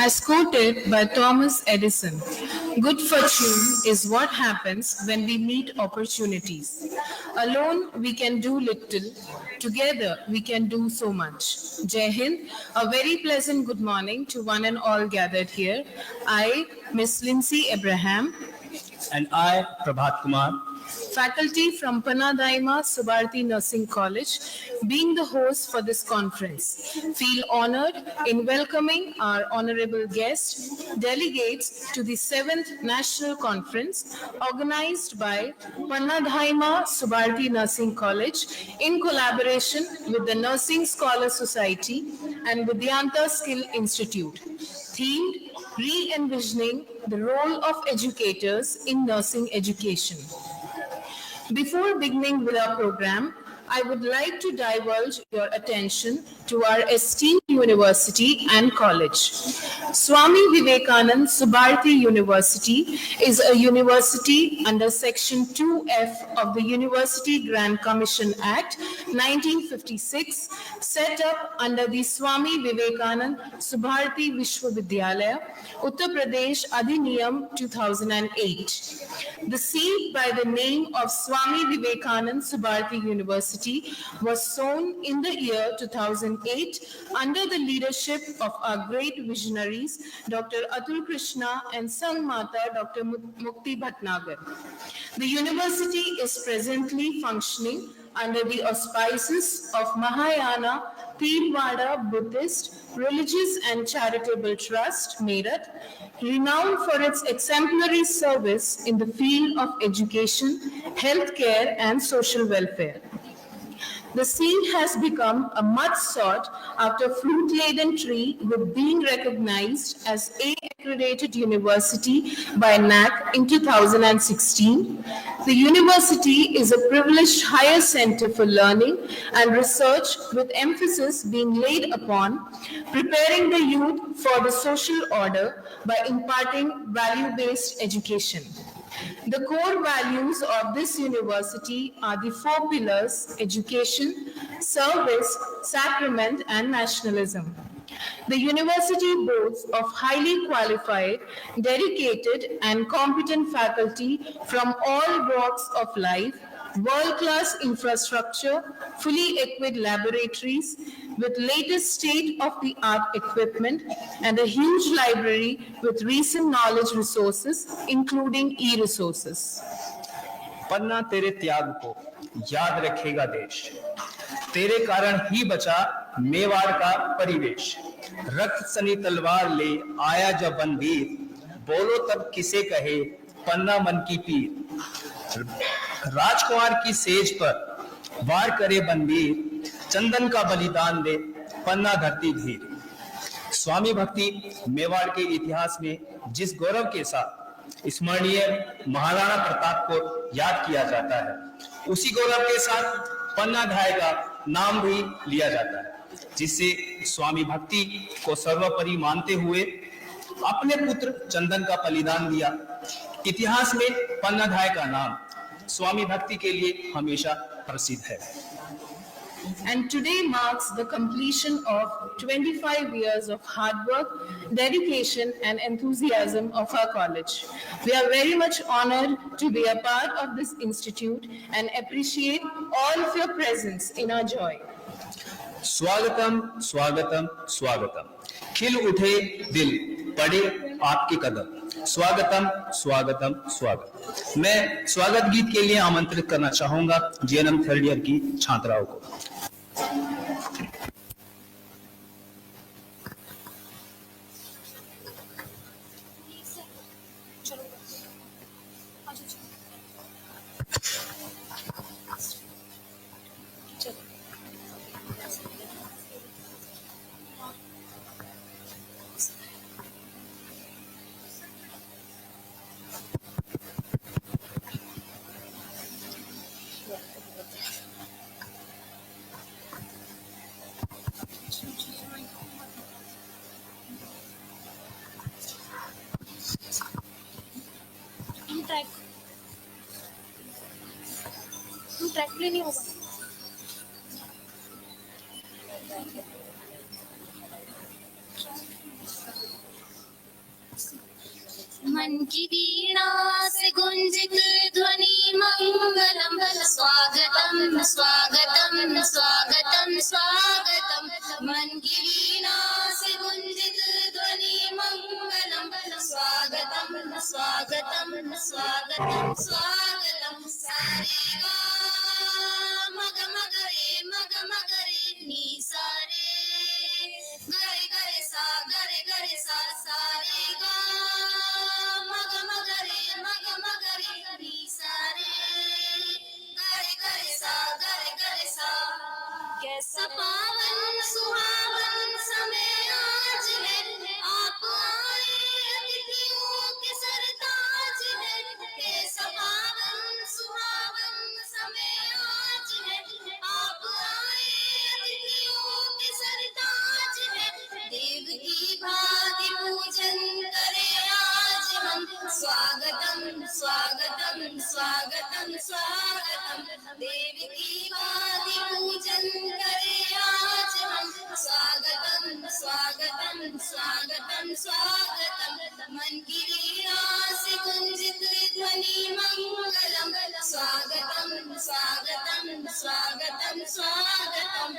As quoted by Thomas Edison, good fortune is what happens when we meet opportunities. Alone, we can do little. Together, we can do so much. Jai Hind, a very pleasant good morning to one and all gathered here. I, Miss Lindsay Abraham, and I, Prabhat Kumar, faculty from Panna Daima Subharti Nursing College, being the host for this conference, feel honored in welcoming our honorable guests, delegates to the 7th National Conference organized by Panna Daima Subharti Nursing College in collaboration with the Nursing Scholar Society and Vidyanta Skill Institute, themed Re-envisioning the role of educators in nursing education. Before beginning with our program, I would like to divulge your attention to our esteemed university and college. Swami Vivekanand Subharti University is a university under Section 2F of the University Grant Commission Act 1956, set up under the Swami Vivekanand Subharti Vishwavidyalaya, Uttar Pradesh Adhiniyam 2008. The seat by the name of Swami Vivekanand Subharti University was sown in the year 2008 under the leadership of our great visionaries, Dr. Atul Krishna and Sangmata Dr. Mukti Bhatnagar. The university is presently functioning under the auspices of Mahayana Theravada Buddhist Religious and Charitable Trust, Meerut, renowned for its exemplary service in the field of education, healthcare, and social welfare. The scene has become a much sought after fruit-laden tree with being recognized as A-accredited university by NAC in 2016. The university is a privileged higher center for learning and research with emphasis being laid upon preparing the youth for the social order by imparting value-based education. The core values of this university are the 4 pillars: education, service, sacrament, and nationalism. The university boasts of highly qualified, dedicated, and competent faculty from all walks of life, world-class infrastructure, fully equipped laboratories with latest state-of-the-art equipment, and a huge library with recent knowledge resources, including e-resources. पन्ना तेरे त्याग को याद रखेगा देश, तेरे कारण ही बचा मेवाड़ का परिवेश, रक्त सनी तलवार ले आया जब बनवीर, बोलो तब किसे कहे पन्ना मन की पीर, राजकुमार की सेज पर वार करे बनवीर, चंदन का बलिदान दे पन्ना धरती धीर। स्वामी भक्ति मेवाड़ के इतिहास में जिस गौरव के साथ स्मरणीय महाराणा प्रताप को याद किया जाता है, उसी गौरव के साथ पन्ना धाय का नाम भी लिया जाता है, जिससे स्वामी भक्ति को सर्वोपरि मानते हुए अपने पुत्र चंदन का बलिदान दिया। इतिहास में पन्ना धाय का नाम स्वामी भक्ति के लिए हमेशा प्रसिद्ध है। And today marks the completion of 25 years of hard work, dedication, and enthusiasm of our college. We are very much honored to be a part of this institute and appreciate all of your presence in our joy. स्वागतम स्वागतम स्वागतम, खिल उठे दिल पड़े आपके कदम, स्वागतम स्वागतम स्वागत। मैं स्वागत गीत के लिए आमंत्रित करना चाहूंगा जीएनएम थर्ड ईयर की छात्राओं को। ट्रैक प्ले नहीं होगा। मन की वीणा से गुंजित ध्वनि मंगलम, स्वागतम स्वागतम स्वागतम स्वागतम। मन की वीणा से गुंजित ध्वनि मंगलम, स्वागतम स्वागतम स्वागतम स्वागतम। सारे गा मग मग रे नी सारे गरे गरे सा सारे गा मग रे नी सारे गरे सा। कैसा पावन सुहावन समय आज है, आप आए अतिथियों के सरताज है। कैसा पावन सुहावन समय आज है, आप आए अतिथियों के सरताज है। देव की भांति पूजन करे आज हम, स्वागतम स्वागतम स्वागतम स्वागतम। देव की भांति पूजन करे आज हम, स्वागतम स्वागतम स्वागतम स्वागतम। मन की वीणा से गुंजित ध्वनि मंगलम, स्वागतम स्वागतम स्वागतम स्वागतम।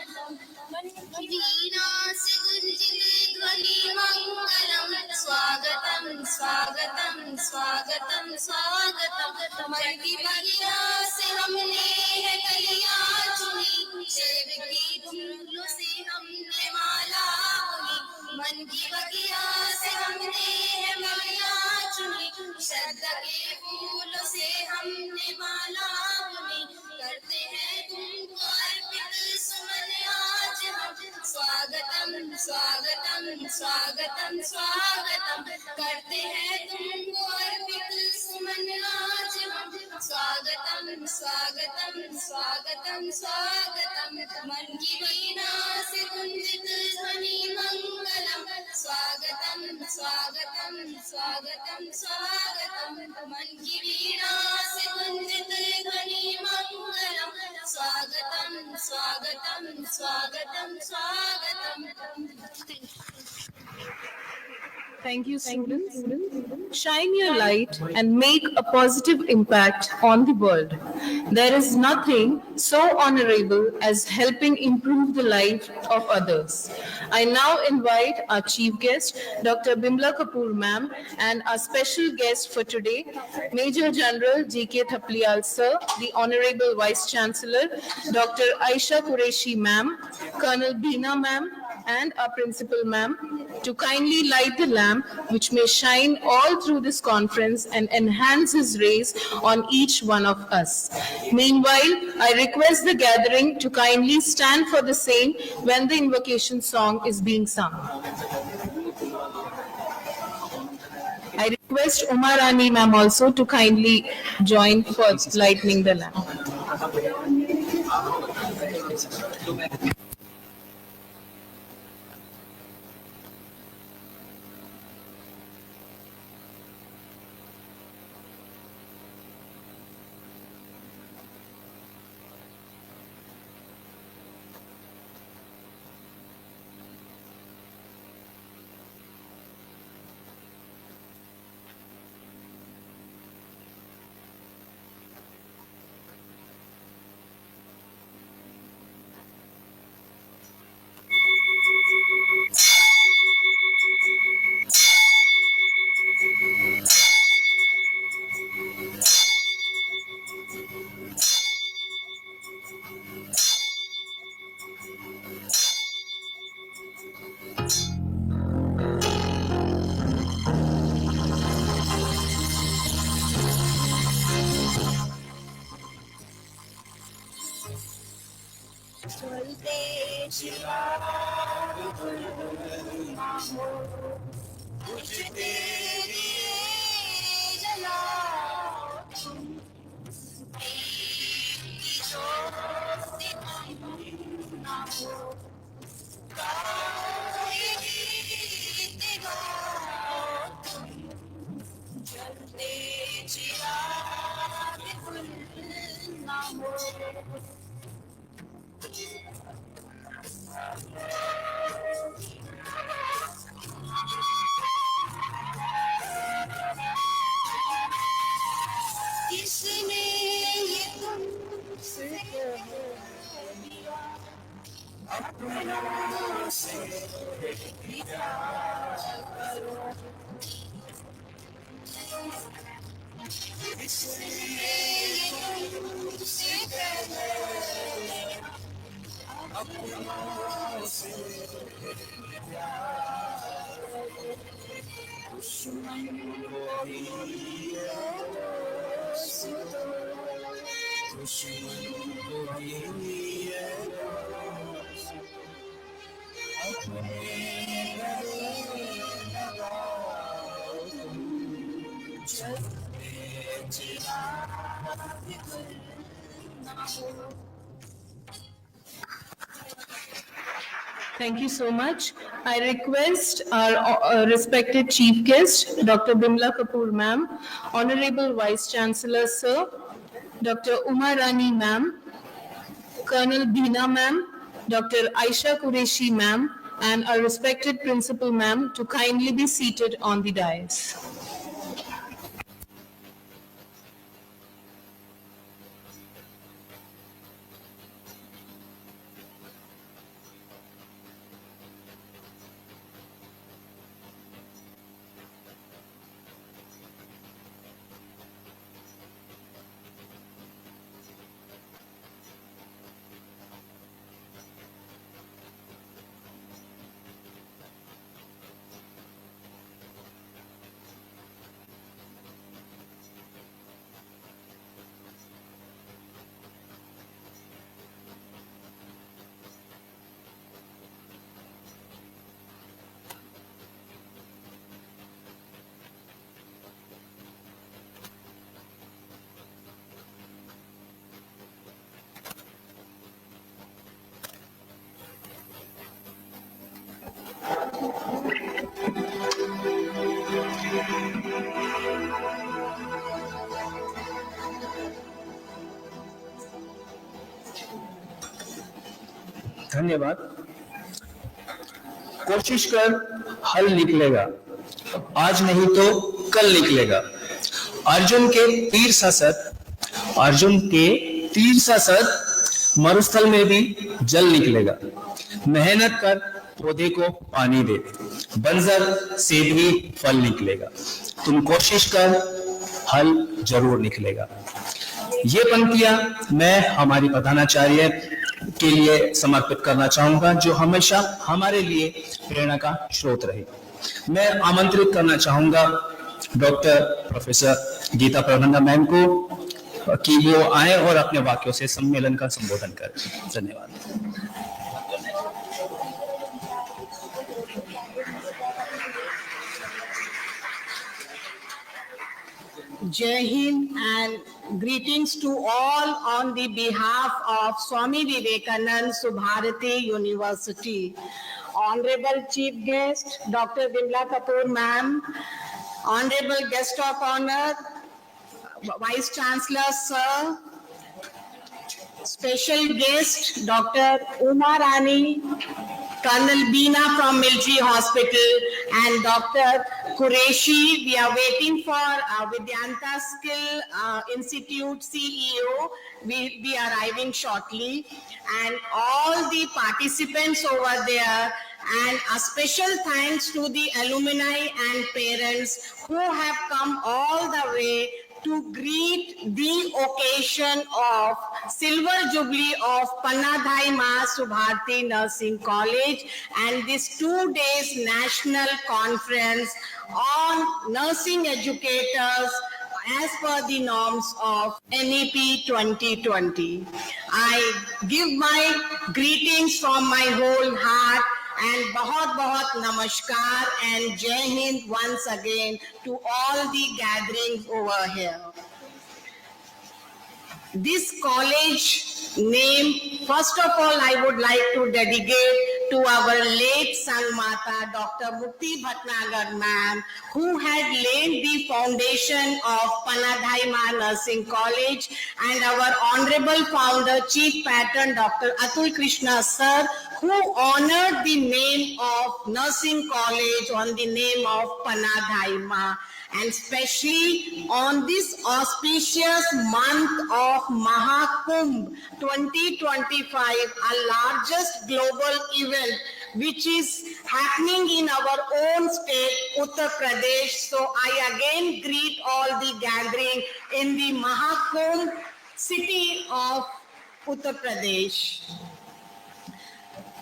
मन की वीणा से गुंजित ध्वनि मंगलम, स्वागतम स्वागतम स्वागतम स्वागतम। मन की बगिया से हमने है कलियां चुनी, सेब की धूलों से हमने माला बुनी। मन की बगिया से हमने है कलियां चुनी, श्रद्धा के फूलों से हमने माला बुनी। करते हैं तुमको अर्पित सुमन आज हम, स्वागतम स्वागतम स्वागतम स्वागतम। करते हैं तुमको अर्पित सुमन आज हम, स्वागतम स्वागतम स्वागतम स्वागतम। मन की वीणा से गुंजित ध्वनि मंगलम, स्वागतम स्वागतम स्वागतम स्वागतम। मन की वीणा से गुंजित ध्वनि मंगलम, स्वागतम स्वागतम स्वागतम स्वागतम। Thank you, students. Shine your light and make a positive impact on the world. There is nothing so honorable as helping improve the life of others. I now invite our chief guest, Dr. Bimla Kapoor ma'am, and our special guest for today, Major General G.K. Thapliyal sir, the Honorable Vice Chancellor, Dr. Aisha Qureshi ma'am, Colonel Beena ma'am, and our principal ma'am, to kindly light the lamp which may shine all through this conference and enhance his rays on each one of us. Meanwhile, I request the gathering to kindly stand for the same when the invocation song is being sung. I request Uma Rani ma'am also to kindly join for lighting the lamp. Thank you so much. I request our respected chief guest, Dr. Bimla Kapoor ma'am, Honorable Vice Chancellor sir, Dr. Uma Rani ma'am, Colonel Bina ma'am, Dr. Aisha Qureshi ma'am, and our respected principal ma'am to kindly be seated on the dais. धन्यवाद। कोशिश कर हल निकलेगा, आज नहीं तो कल निकलेगा। अर्जुन के तीर सा सत मरुस्थल में भी जल निकलेगा। मेहनत कर पौधे को पानी दे, बंजर से भी फल निकलेगा। तुम कोशिश कर हल जरूर निकलेगा। ये पंक्तियां मैं हमारी प्रधानाचार्य के लिए समर्पित करना चाहूंगा, जो हमेशा हमारे लिए प्रेरणा का स्रोत रहे। मैं आमंत्रित करना चाहूंगा डॉक्टर प्रोफेसर गीता प्रबंधा मैम को कि वो आए और अपने वाक्यों से सम्मेलन का संबोधन करें। धन्यवाद। Jai Hind and greetings to all on the behalf of Swami Vivekanand Subharati University. Honorable Chief Guest, Dr. Bimla Kapoor Ma'am, Honorable Guest of Honor, Vice Chancellor Sir, Special Guest, Dr. Uma Rani, Colonel Bina from Military Hospital, and Dr. Qureshi. We are waiting for Vidyanta Skill Institute CEO. Will be arriving shortly, and all the participants over there. And a special thanks to the alumni and parents who have come all the way to greet the occasion of Silver Jubilee of Pannadhai Ma Subharati Nursing College and this 2 days national conference on nursing educators as per the norms of NEP 2020. I give my greetings from my whole heart and बहुत namaskar and Jai Hind once again to all the gatherings over here. This college name, first of all, I would like to dedicate to our late Sangmata, Dr. Mukti Bhatnagar ma'am, who had laid the foundation of Pannadhai Ma Nursing College, and our honorable founder, Chief Patron, Dr. Atul Krishna sir, who honored the name of nursing college on the name of Pannadhai Ma. And especially on this auspicious month of Mahakumbh 2025, our largest global event which is happening in our own state, Uttar Pradesh. So I again greet all the gathering in the Mahakumbh city of Uttar Pradesh.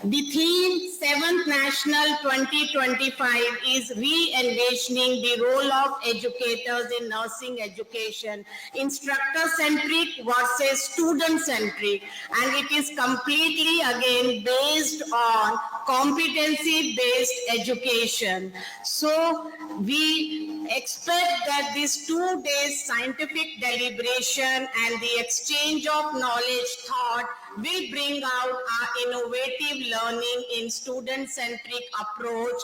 The theme 7th National 2025 is re-envisioning the role of educators in nursing education, instructor-centric versus student-centric, and it is completely again based on competency-based education. So we expect that this 2 days scientific deliberation and the exchange of knowledge thought will bring out our innovative learning in student-centric approach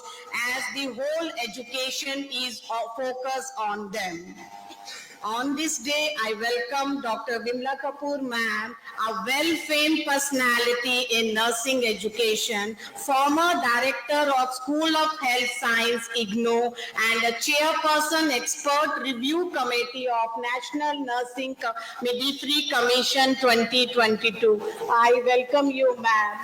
as the whole education is focused on them. On this day, I welcome Dr. Vimla Kapoor ma'am, a well-famed personality in nursing education, former director of School of Health Science, IGNOU, and a chairperson expert review committee of National Nursing Midwifery Commission 2022. I welcome you, ma'am.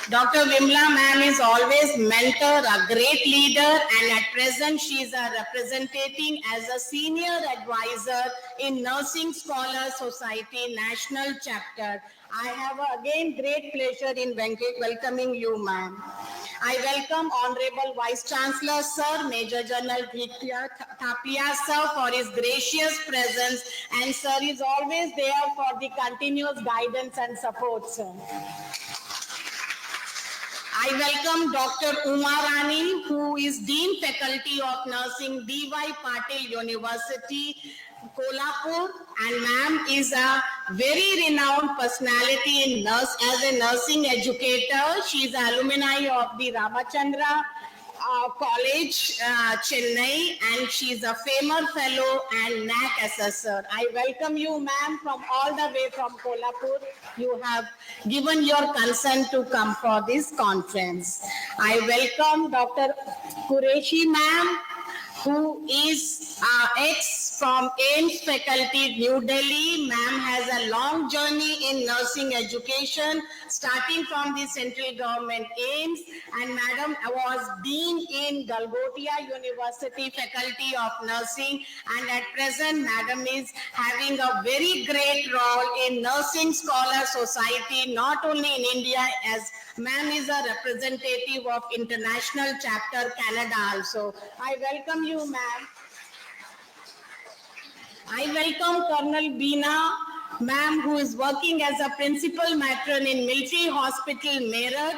Dr. Vimla ma'am is always mentor, a great leader, and at present she is representing as a senior advisor in Nursing Scholar Society National Chapter. I have again great pleasure in welcoming you, ma'am. I welcome Honorable Vice Chancellor, Sir, Major General Thapia, sir, for his gracious presence, and sir is always there for the continuous guidance and support, sir. I welcome Dr. Uma Rani, who is Dean Faculty of Nursing, D.Y. Patil University, Kolhapur, and ma'am is a very renowned personality in as a nursing educator. She is alumni of the Ramachandra College, Chennai, and she is a FAMER Fellow and NAC Assessor. I welcome you, ma'am, from all the way from Kolhapur. You have given your consent to come for this conference. I welcome Dr. Qureshi, ma'am, who is ex from AIMS faculty, New Delhi. Ma'am has a long journey in nursing education, starting from the central government AIMS, and madam was dean in Galgotia University Faculty of Nursing, and at present madam is having a very great role in Nursing Scholar Society, not only in India, as ma'am is a representative of International Chapter Canada also. I welcome you, ma'am. I welcome Colonel Beena, ma'am, who is working as a principal matron in Military Hospital, Meerut.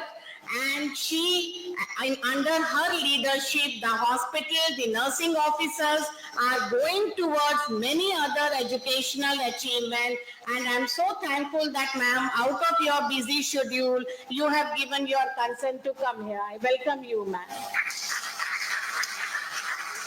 And she, under her leadership, the hospital, the nursing officers are going towards many other educational achievements. And I'm so thankful that, ma'am, out of your busy schedule, you have given your consent to come here. I welcome you, ma'am.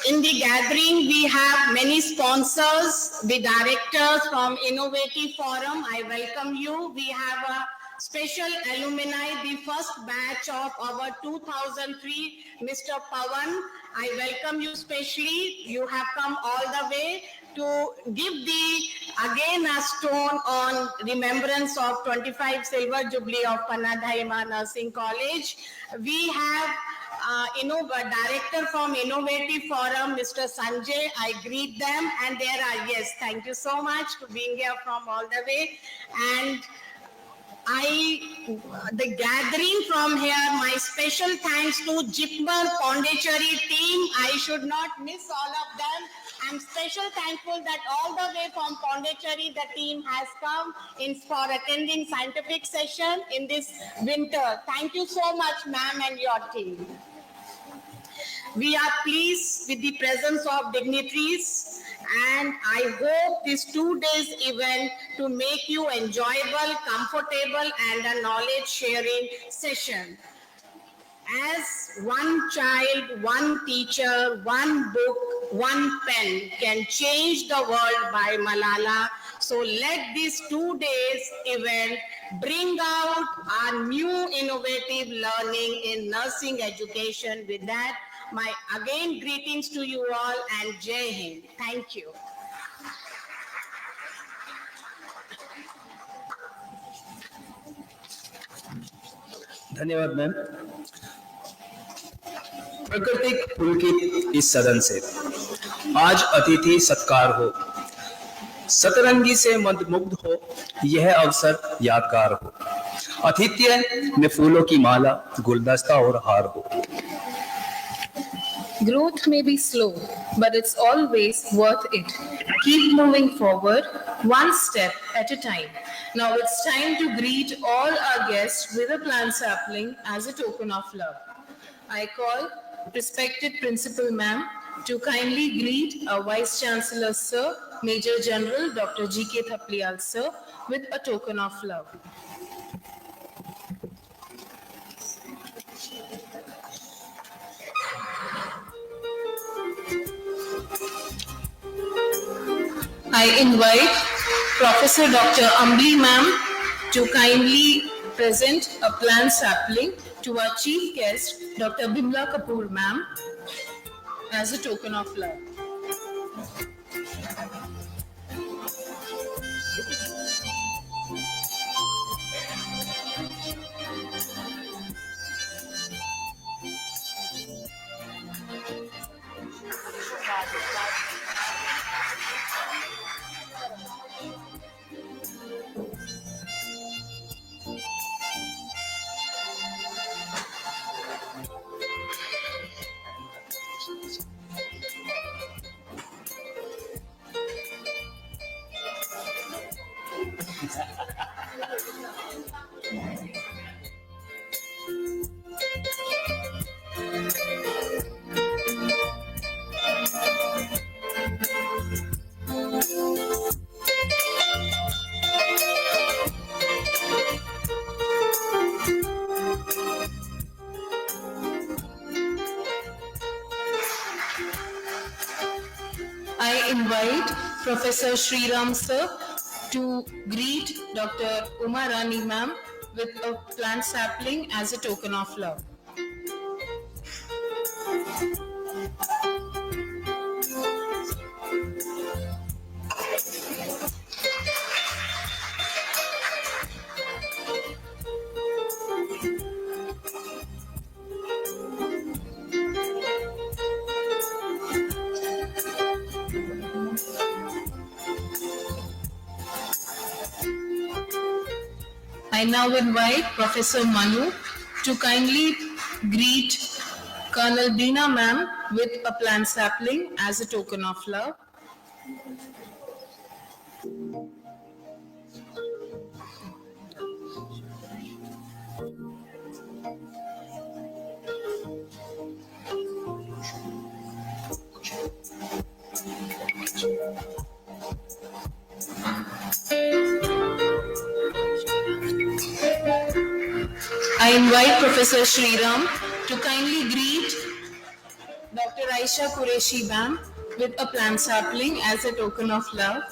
In the gathering, we have many sponsors, the directors from Innovative Forum. I welcome you. We have a special alumni, the first batch of our 2003, Mr. Pawan. I welcome you specially. You have come all the way to give again a stone on remembrance of 25 Silver Jubilee of Panna Daima Nursing College. We have director from Innovative Forum, Mr. Sanjay. I greet them, and there are, yes, thank you so much for being here from all the way. And the gathering from here, my special thanks to Jipmer Pondicherry team. I should not miss all of them. I'm special thankful that all the way from Pondicherry, the team has come in for attending scientific session in this winter. Thank you so much, ma'am, and your team. We are pleased with the presence of dignitaries, and I hope this 2 days event to make you enjoyable, comfortable, and a knowledge sharing session. As one child, one teacher, one book, one pen can change the world by Malala. So let this 2 days event bring out our new innovative learning in nursing education. With that, my again greetings to you all and Jai Hind. Thank you. धन्यवाद ma'am. प्राकृतिक पुलकित इस सदन से आज अतिथि सत्कार हो, सतरंगी से मंत्रमुग्ध हो, यह अवसर यादगार हो। आतिथ्य में फूलों की माला, गुलदस्ता और हार हो। Growth may be slow, but it's always worth it. Keep moving forward, one step at a time. Now it's time to greet all our guests with a plant sapling as a token of love. I call respected Principal Ma'am to kindly greet our Vice Chancellor Sir, Major General Dr. G.K. Thapliyal Sir with a token of love. I invite Professor Dr. Ambli Ma'am to kindly present a plant sapling to our chief guest, Dr. Bimla Kapoor Ma'am, as a token of love. I invite Professor Sriram Sir to greet Dr. Uma Rani Ma'am with a plant sapling as a token of love. I now invite Professor Manu to kindly greet Colonel Beena Ma'am with a plant sapling as a token of love. I invite Professor Sriram to kindly greet Dr. Aisha Qureshi Ma'am with a plant sapling as a token of love.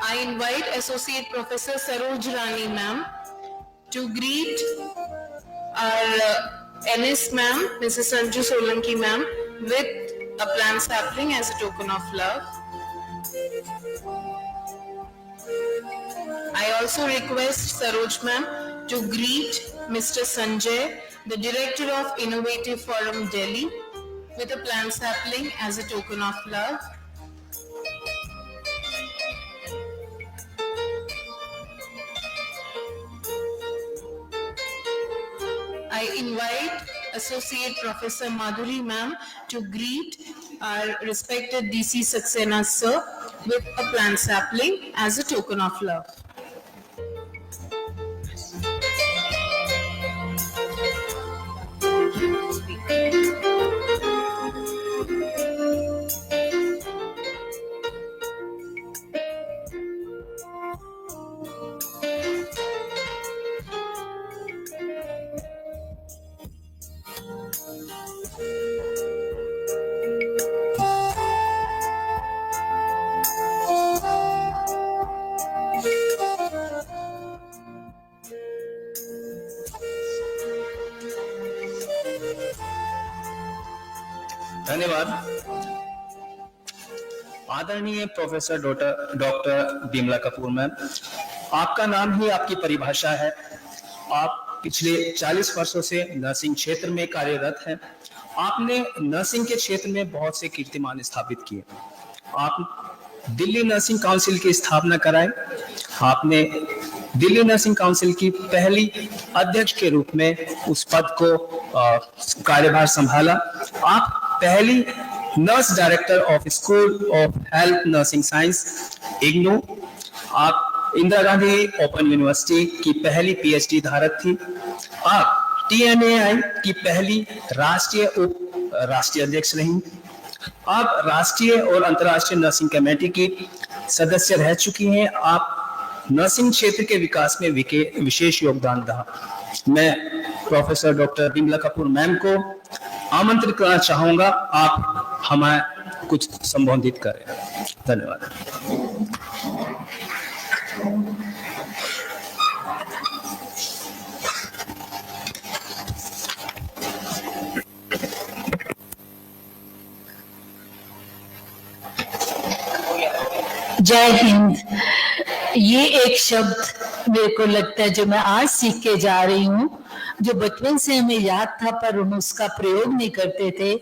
I invite Associate Professor Saroj Rani Ma'am to greet our NS Ma'am, Mrs. Sanju Solanki Ma'am, with a plant sapling as a token of love. I also request Saroj Ma'am to greet Mr. Sanjay, the Director of Innovative Forum Delhi, with a plant sapling as a token of love. I invite Associate Professor Madhuri Ma'am to greet our respected DC Saxena Sir with a plant sapling as a token of love. धन्यवाद। आदरणीय professor doctor Bimla Kapoor ma'am, आपका नाम ही आपकी परिभाषा है। आप पिछले 40 वर्षों से नर्सिंग क्षेत्र में कार्यरत हैं। आपने नर्सिंग के क्षेत्र में बहुत से कीर्तिमान स्थापित किए। आप दिल्ली नर्सिंग काउंसिल की स्थापना कराई। आपने दिल्ली नर्सिंग काउंसिल की पहली अध्यक्ष के रूप में उस पद को कार्यभार संभाला। आप पहली nurse director of school of health nursing science IGNOU. आप इंदिरा गांधी ओपन यूनिवर्सिटी की पहली पीएचडी धारक थी। आप टीएनएआई की पहली राष्ट्रीय अध्यक्ष रही। आप राष्ट्रीय और अंतर्राष्ट्रीय नर्सिंग कमेटी की सदस्य रह चुकी हैं। आप नर्सिंग क्षेत्र के विकास में विशेष योगदान रहा। मैं professor doctor Bimla Kapoor ma'am को आमंत्रित करना चाहूंगा, आप हमें कुछ संबोधित करें। धन्यवाद। जय हिंद। ये एक शब्द मेरे को लगता है जो मैं आज सीख के जा रही हूँ, जो बचपन से हमें याद था पर हम उसका प्रयोग नहीं करते थे।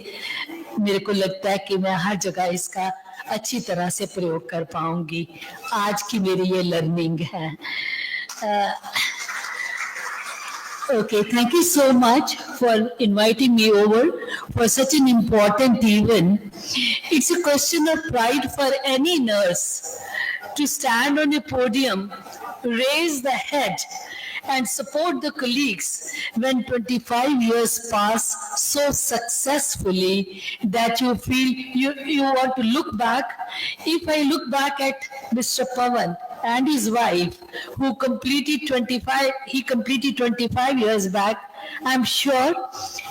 मेरे को लगता है कि मैं हर जगह इसका अच्छी तरह से प्रयोग कर पाऊंगी। आज की मेरी ये लर्निंग है। Okay, thank you so much for inviting me over for such an important event. It's a question of pride for any nurse to stand on a podium, raise the head, and support the colleagues when 25 years pass so successfully that you feel you want to look back. If I look back at Mr. Pawan and his wife, who completed 25 years back, I'm sure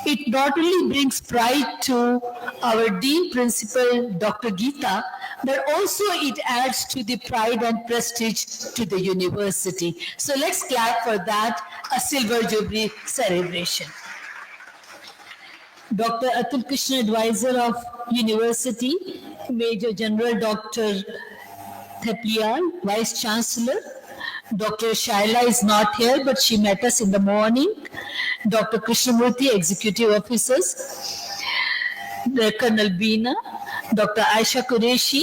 it not only brings pride to our Dean Principal, Dr. Geeta, but also it adds to the pride and prestige to the university. So let's clap for that, a Silver Jubilee celebration. Dr. Atul Krishna, Advisor of University, Major General Dr. Theplial, Vice Chancellor. Dr. Shaila is not here, but she met us in the morning. Dr. Krishnamurthy, Executive Officers. Colonel Beena, Dr. Aisha Qureshi,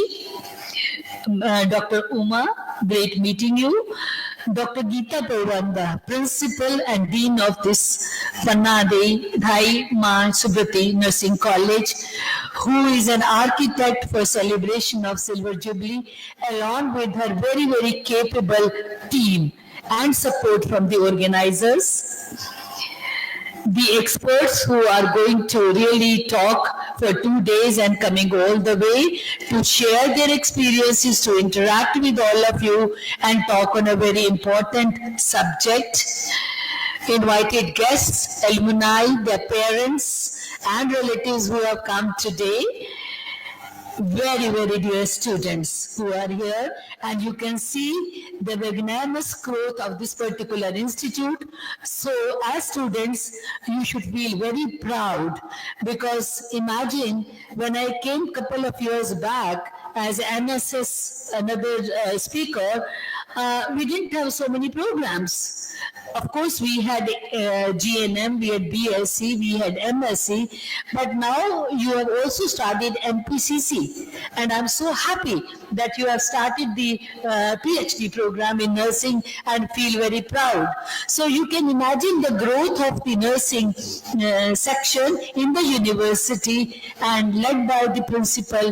Dr. Uma, great meeting you. Dr. Geeta Purwanda, Principal and Dean of this Panna Dhai Ma Subrati Nursing College, who is an architect for celebration of Silver Jubilee, along with her very, very capable team and support from the organizers. The experts who are going to really talk for 2 days and coming all the way to share their experiences, to interact with all of you and talk on a very important subject. Invited guests, alumni, their parents and relatives who have come today. Very, very dear students who are here, and you can see the magnanimous growth of this particular institute. So as students, you should feel very proud, because imagine when I came a couple of years back as NSS, another speaker, we didn't have so many programs. Of course, we had GNM, we had BSc, we had MSc, but now you have also started MPCC, and I'm so happy that you have started the PhD program in nursing and feel very proud. So you can imagine the growth of the nursing section in the university, and led by the principal.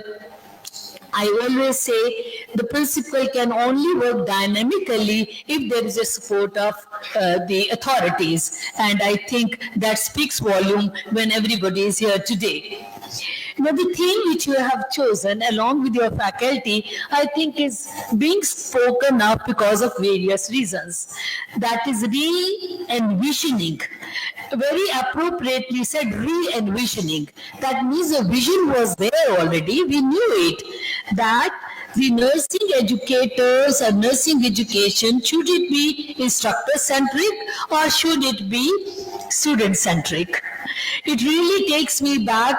I always say the principal can only work dynamically if there is a support of the authorities. And I think that speaks volume when everybody is here today. Now, the theme which you have chosen along with your faculty, I think is being spoken of because of various reasons. That is re-envisioning. Very appropriately said, re-envisioning. That means a vision was there already. We knew it. That the nursing educators or nursing education, should it be instructor-centric or should it be student-centric? It really takes me back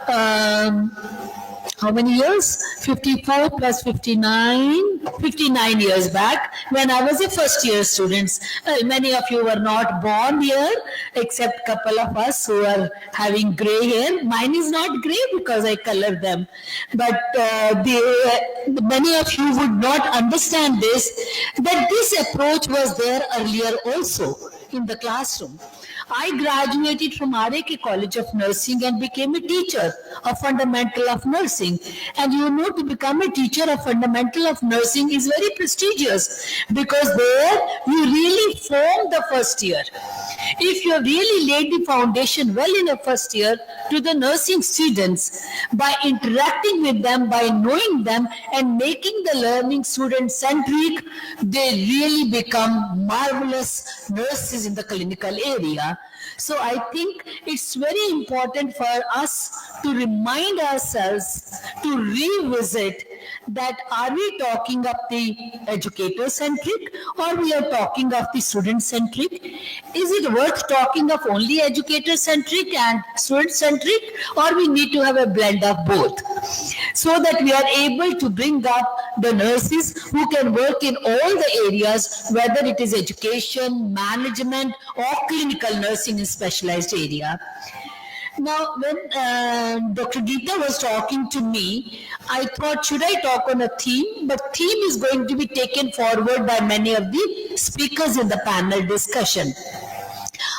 how many years? 54 plus 59, 59 years back when I was a first year student. Many of you were not born here except couple of us who are having gray hair. Mine is not gray because I colored them. But many of you would not understand this, that this approach was there earlier also in the classroom. I graduated from RAK College of Nursing and became a teacher of fundamental of nursing. And you know, to become a teacher of fundamental of nursing is very prestigious because there you really form the first year. If you have really laid the foundation well in the first year to the nursing students by interacting with them, by knowing them and making the learning student-centric, they really become marvelous nurses in the clinical area. So I think it's very important for us to remind ourselves to revisit that are we talking of the educator-centric or we are talking of the student-centric? Is it worth talking of only educator-centric and student-centric, or we need to have a blend of both so that we are able to bring up the nurses who can work in all the areas, whether it is education, management or clinical nursing in specialized area. Now, when Dr. Geeta was talking to me, I thought, should I talk on a theme? But theme is going to be taken forward by many of the speakers in the panel discussion.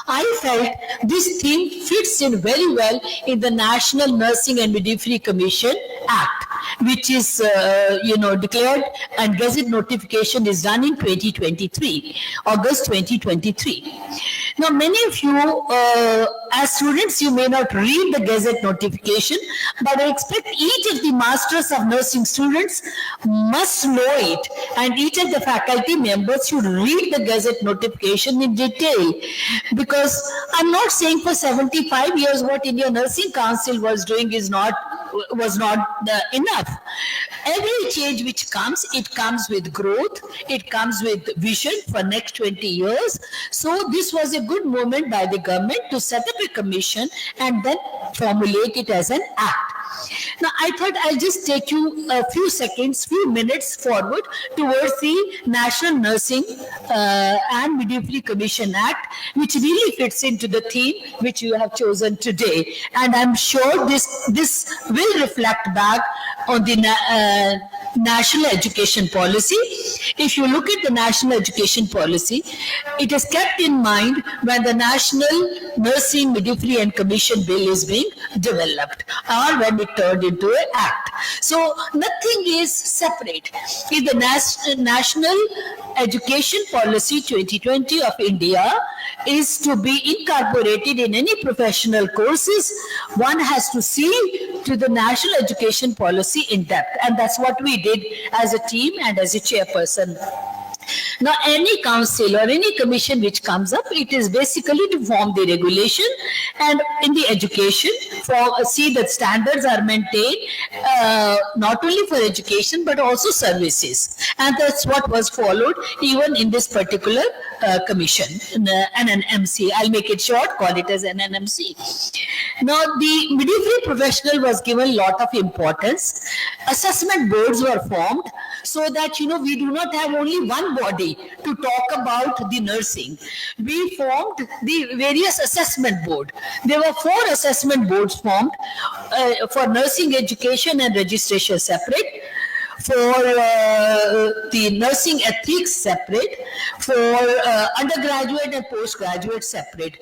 I felt this theme fits in very well in the National Nursing and Midwifery Commission Act, which is, declared and gazette notification is done in 2023, August 2023. Now, many of you, as students, you may not read the gazette notification, but I expect each of the Masters of Nursing students must know it, and each of the faculty members should read the gazette notification in detail, because I'm not saying for 75 years what Indian Nursing Council was doing was not enough. Every change which comes, it comes with growth, it comes with vision for next 20 years. So this was a good moment by the government to set up a commission and then formulate it as an act. Now, I thought I'll just take you a few minutes forward towards the National Nursing and Midwifery Commission Act, which really fits into the theme which you have chosen today. And I'm sure this will reflect back on the National Education Policy. If you look at the National Education Policy, it is kept in mind when the National Nursing, Midwifery and Commission Bill is being developed or when it turned into an act. So nothing is separate. In the National Education Policy 2020 of India is to be incorporated in any professional courses, one has to see to the National Education Policy in depth. And that's what we did as a team and as a chairperson. Now, any council or any commission which comes up, it is basically to form the regulation and in the education for see that standards are maintained not only for education but also services. And that's what was followed even in this particular commission, NNMC. I'll make it short, call it as NNMC. Now, the midwifery professional was given a lot of importance. Assessment boards were formed so that, we do not have only one body to talk about the nursing. We formed the various assessment board. There were 4 assessment boards formed for nursing education and registration separate, for the nursing ethics separate, for undergraduate and postgraduate separate.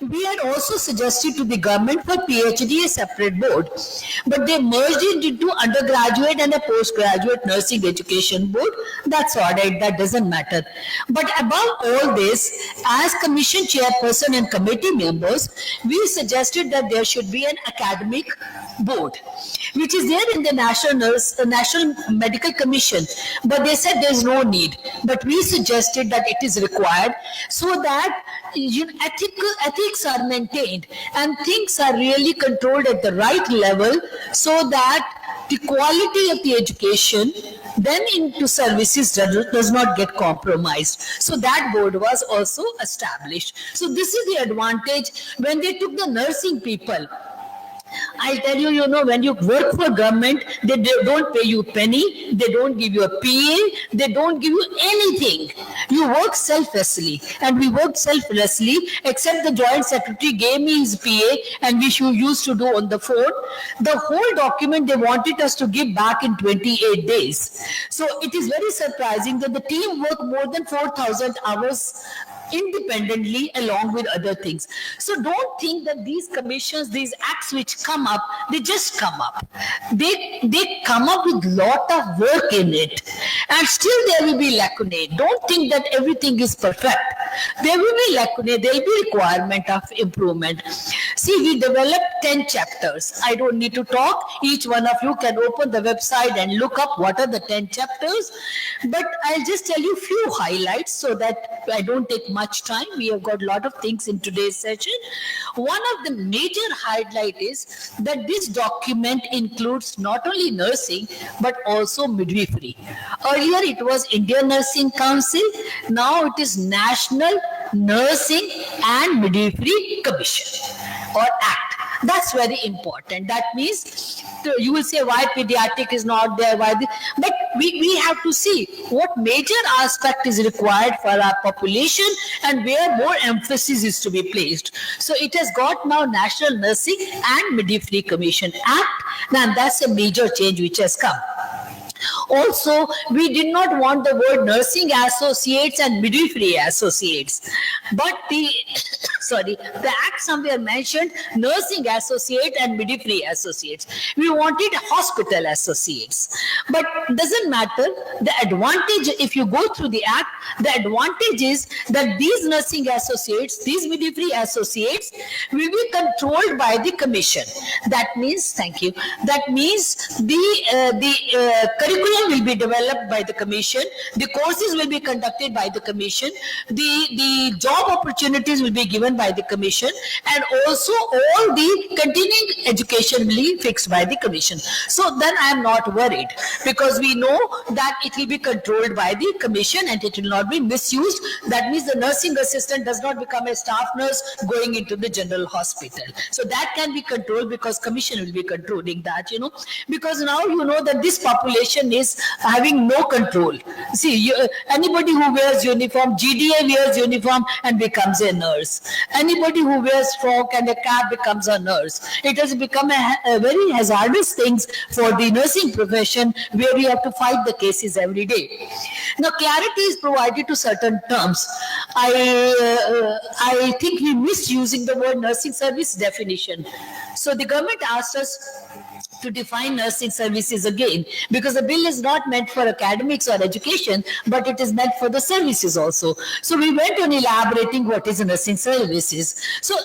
We had also suggested to the government for PhD a separate board, but they merged it into undergraduate and a postgraduate nursing education board. That's all right, that doesn't matter. But above all this, as commission chairperson and committee members, we suggested that there should be an academic board, which is there in the National Medical Commission, but they said there's no need. But we suggested that it is required so that ethics are maintained and things are really controlled at the right level, so that the quality of the education then into services does not get compromised. So that board was also established. So this is the advantage when they took the nursing people. I'll tell you, when you work for government, they don't pay you a penny, they don't give you a PA, they don't give you anything. You work selflessly, and we worked selflessly, except the Joint Secretary gave me his PA, and which you used to do on the phone. The whole document they wanted us to give back in 28 days. So it is very surprising that the team worked more than 4,000 hours independently along with other things. So don't think that these commissions, these acts which come up, they just come up. They come up with lot of work in it, and still there will be lacunae. Don't think that everything is perfect. There will be lacunae, there will be requirement of improvement. See, we developed 10 chapters. I don't need to talk. Each one of you can open the website and look up what are the 10 chapters. But I'll just tell you few highlights so that I don't take much time. We have got a lot of things in today's session. One of the major highlight is that this document includes not only nursing but also midwifery. Earlier it was Indian Nursing Council. Now it is National Nursing and Midwifery Commission or Act. That's very important. That means you will say why pediatric is not there, but we have to see what major aspect is required for our population and where more emphasis is to be placed. So it has got now National Nursing and Midwifery Commission Act. Now that's a major change which has come. Also, we did not want the word nursing associates and midwifery associates, but the act somewhere mentioned nursing associate and midwifery associates. We wanted hospital associates, but doesn't matter. The advantage, if you go through the act, the advantage is that these nursing associates, these midwifery associates will be controlled by the commission. That means, thank you, that means the curriculum will be developed by the commission, the courses will be conducted by the commission, the job opportunities will be given by the commission, and also all the continuing education will be fixed by the commission. So then I am not worried, because we know that it will be controlled by the commission and it will not be misused. That means the nursing assistant does not become a staff nurse going into the general hospital. So that can be controlled because commission will be controlling that, because now you know that this population is having no control. See, anybody who wears uniform, GDA wears uniform and becomes a nurse. Anybody who wears frock and a cap becomes a nurse. It has become a very hazardous thing for the nursing profession, where we have to fight the cases every day. Now, clarity is provided to certain terms. I think we missed using the word nursing service definition. So the government asked us to define nursing services again, because the bill is not meant for academics or education, but it is meant for the services also. So we went on elaborating what is nursing services. So,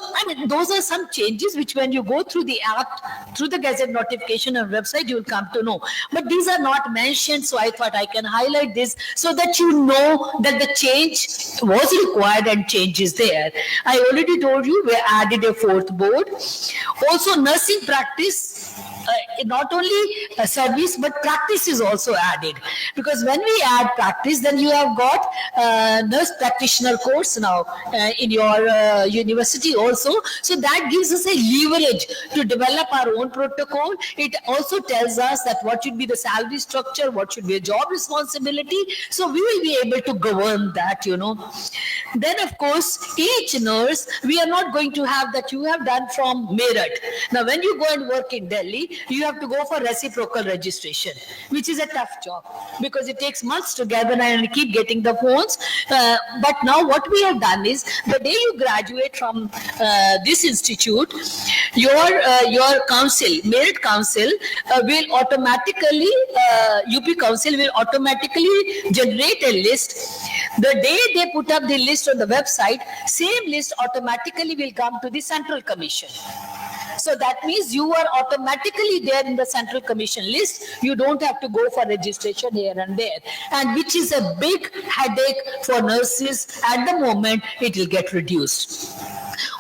those are some changes which when you go through the act, through the Gazette notification and website, you will come to know. But these are not mentioned, so I thought I can highlight this so that you know that the change was required and change is there. I already told you we added a fourth board. Also, nursing practice, not only a service but practice is also added, because when we add practice, then you have got nurse practitioner course now in your university also. So that gives us a leverage to develop our own protocol. It also tells us that what should be the salary structure, what should be a job responsibility. So we will be able to govern that, Then of course, each nurse, we are not going to have that you have done from Meerut. Now when you go and work in Delhi, you have to go for reciprocal registration, which is a tough job because it takes months to gather and keep getting the phones. But now what we have done is, the day you graduate from this institute, your council, Meerut Council, will automatically, UP Council will automatically generate a list. The day they put up the list on the website, same list automatically will come to the Central Commission. So that means you are automatically there in the Central Commission list. You don't have to go for registration here and there, and which is a big headache for nurses. At the moment, it will get reduced.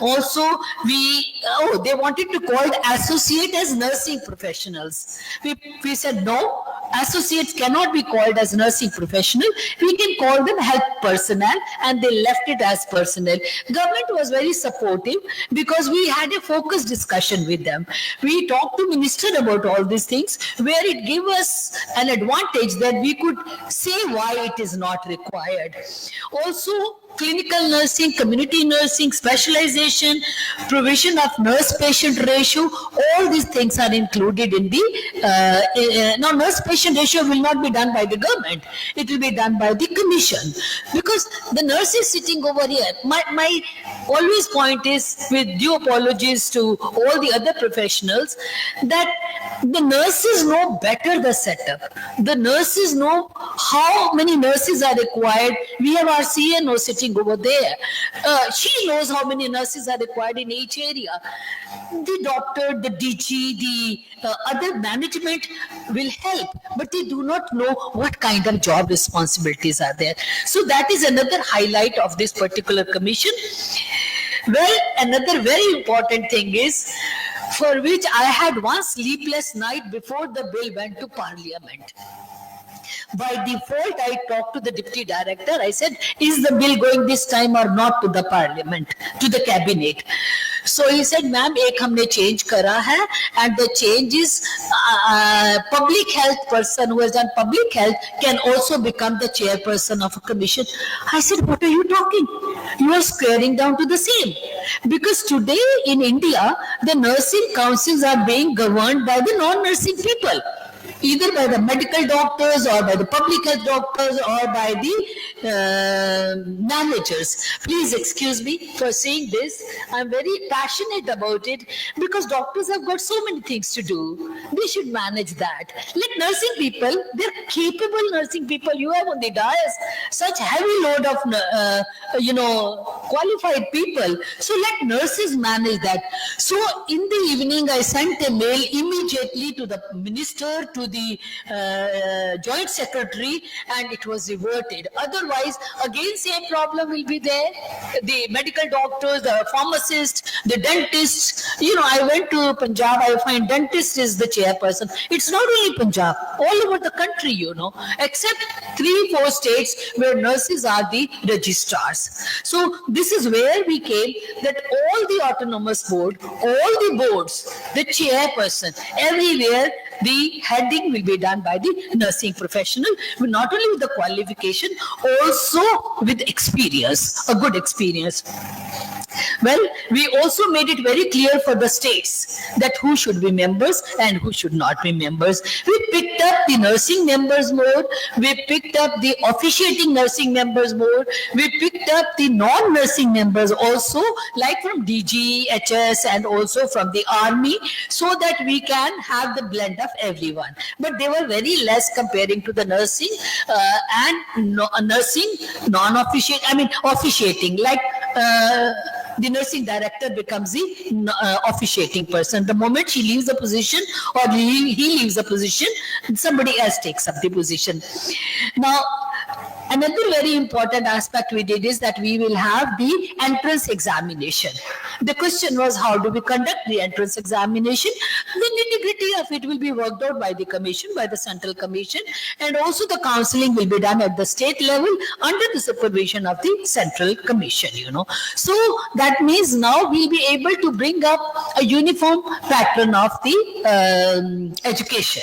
Also, they wanted to call associate as nursing professionals. We said no, associates cannot be called as nursing professional. We can call them health personnel, and they left it as personnel. Government was very supportive because we had a focused discussion with them. We talked to minister about all these things, where it gave us an advantage that we could say why it is not required. Also, clinical nursing, community nursing, specialization, provision of nurse-patient ratio, all these things are included in the, now nurse-patient ratio will not be done by the government, it will be done by the commission, because the nurse is sitting over here. My always point is, with due apologies to all the other professionals, that the nurses know better the setup. The nurses know how many nurses are required. We have our CNO sitting over there. She knows how many nurses are required in each area. The doctor, the DG, the other management will help, but they do not know what kind of job responsibilities are there. So that is another highlight of this particular commission. Well, another very important thing is, for which I had one sleepless night before the bill went to Parliament. By default, I talked to the deputy director. I said, is the bill going this time or not to the Parliament, to the cabinet? So he said, ma'am, ek humne change kara hai, and the change is public health person who has done public health can also become the chairperson of a commission. I said, what are you talking? You are squaring down to the same. Because today in India, the nursing councils are being governed by the non-nursing people, either by the medical doctors or by the public health doctors or by the managers. Please excuse me for saying this. I'm very passionate about it because doctors have got so many things to do. They should manage that. Let nursing people, they're capable nursing people. You have on the dais such heavy load of, qualified people. So let nurses manage that. So in the evening, I sent a mail immediately to the minister, to the joint secretary, and it was reverted. Otherwise, again same problem will be there. The medical doctors, the pharmacists, the dentists. I went to Punjab, I find dentist is the chairperson. It's not only Punjab, all over the country, except 3-4 states where nurses are the registrars. So this is where we came, that all the autonomous board, all the boards, the chairperson, everywhere, the heading will be done by the nursing professional, not only with the qualification, also with experience, a good experience. Well, we also made it very clear for the states that who should be members and who should not be members. We picked up the nursing members more, we picked up the officiating nursing members more, we picked up the non-nursing members also, like from DG, HS, and also from the army, so that we can have the blend of everyone. But they were very less comparing to the nursing nursing, officiating, like the nursing director becomes the officiating person. The moment she leaves the position or he leaves the position, somebody else takes up the position. Now, another very important aspect we did is that we will have the entrance examination. The question was, how do we conduct the entrance examination? The nitty-gritty of it will be worked out by the commission, by the central commission, and also the counseling will be done at the state level under the supervision of the central commission, So that means now we'll be able to bring up a uniform pattern of the education.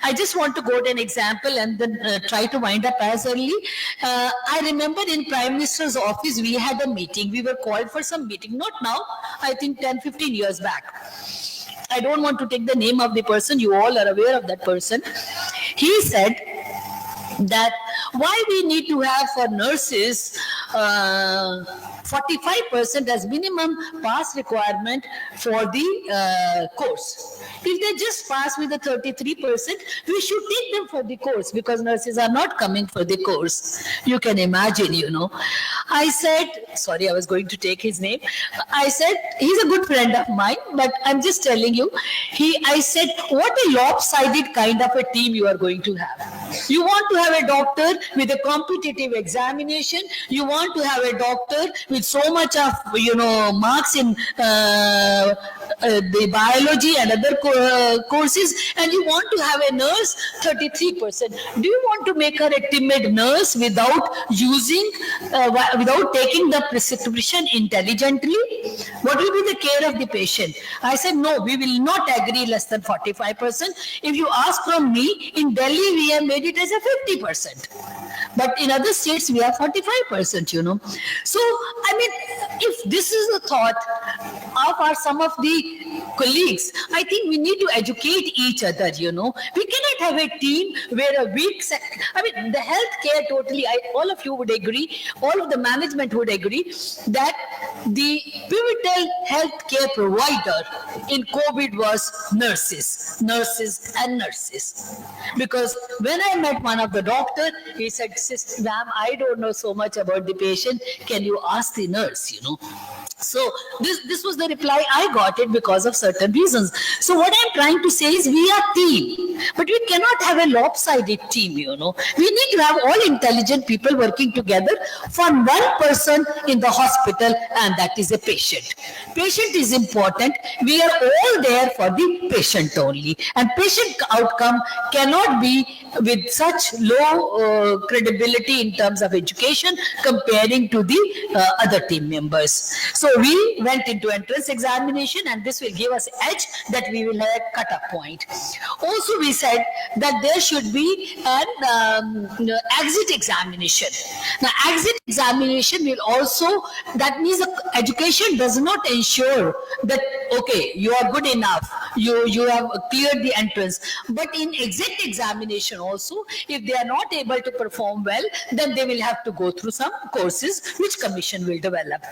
I just want to quote an example and then try to wind up as early. I remember in Prime Minister's office, we had a meeting. We were called for some meeting, not now, I think 10-15 years back. I don't want to take the name of the person. You all are aware of that person. He said that why we need to have for nurses 45% as minimum pass requirement for the course. If they just pass with a 33%, we should take them for the course, because nurses are not coming for the course. You can imagine, I said, sorry, I was going to take his name. I said, he's a good friend of mine, but I'm just telling you, I said, what a lopsided kind of a team you are going to have. You want to have a doctor with a competitive examination. You want to have a doctor with so much of, marks in the biology and other courses, and you want to have a nurse 33%. Do you want to make her a timid nurse without without taking the prescription intelligently? What will be the care of the patient? I said, no, we will not agree less than 45%. If you ask from me, in Delhi we have made it as a 50%. But in other states we have 45%, So, I mean, if this is the thought of some of the colleagues, I think we need to educate each other, We cannot have a team where a weak the healthcare totally, all of you would agree, all of the management would agree that the pivotal healthcare provider in COVID was nurses. Because when I met one of the doctor, he said, "Sister, ma'am, I don't know so much about the patient. Can you ask the nurse, So this was the reply. I got it because of certain reasons. So what I'm trying to say is we are team, but we cannot have a lopsided team, We need to have all intelligent people working together for one person in the hospital, and that is a patient. Patient is important. We are all there for the patient only. And patient outcome cannot be with such low credibility in terms of education comparing to the other team members. So we went into entrance examination, and this will give us edge that we will have a cut-off point. Also, we said that there should be an exit examination. Now, exit examination will also, that means education does not ensure that, okay, you are good enough, you have cleared the entrance. But in exit examination also, if they are not able to perform well, then they will have to go through some courses which commission will develop.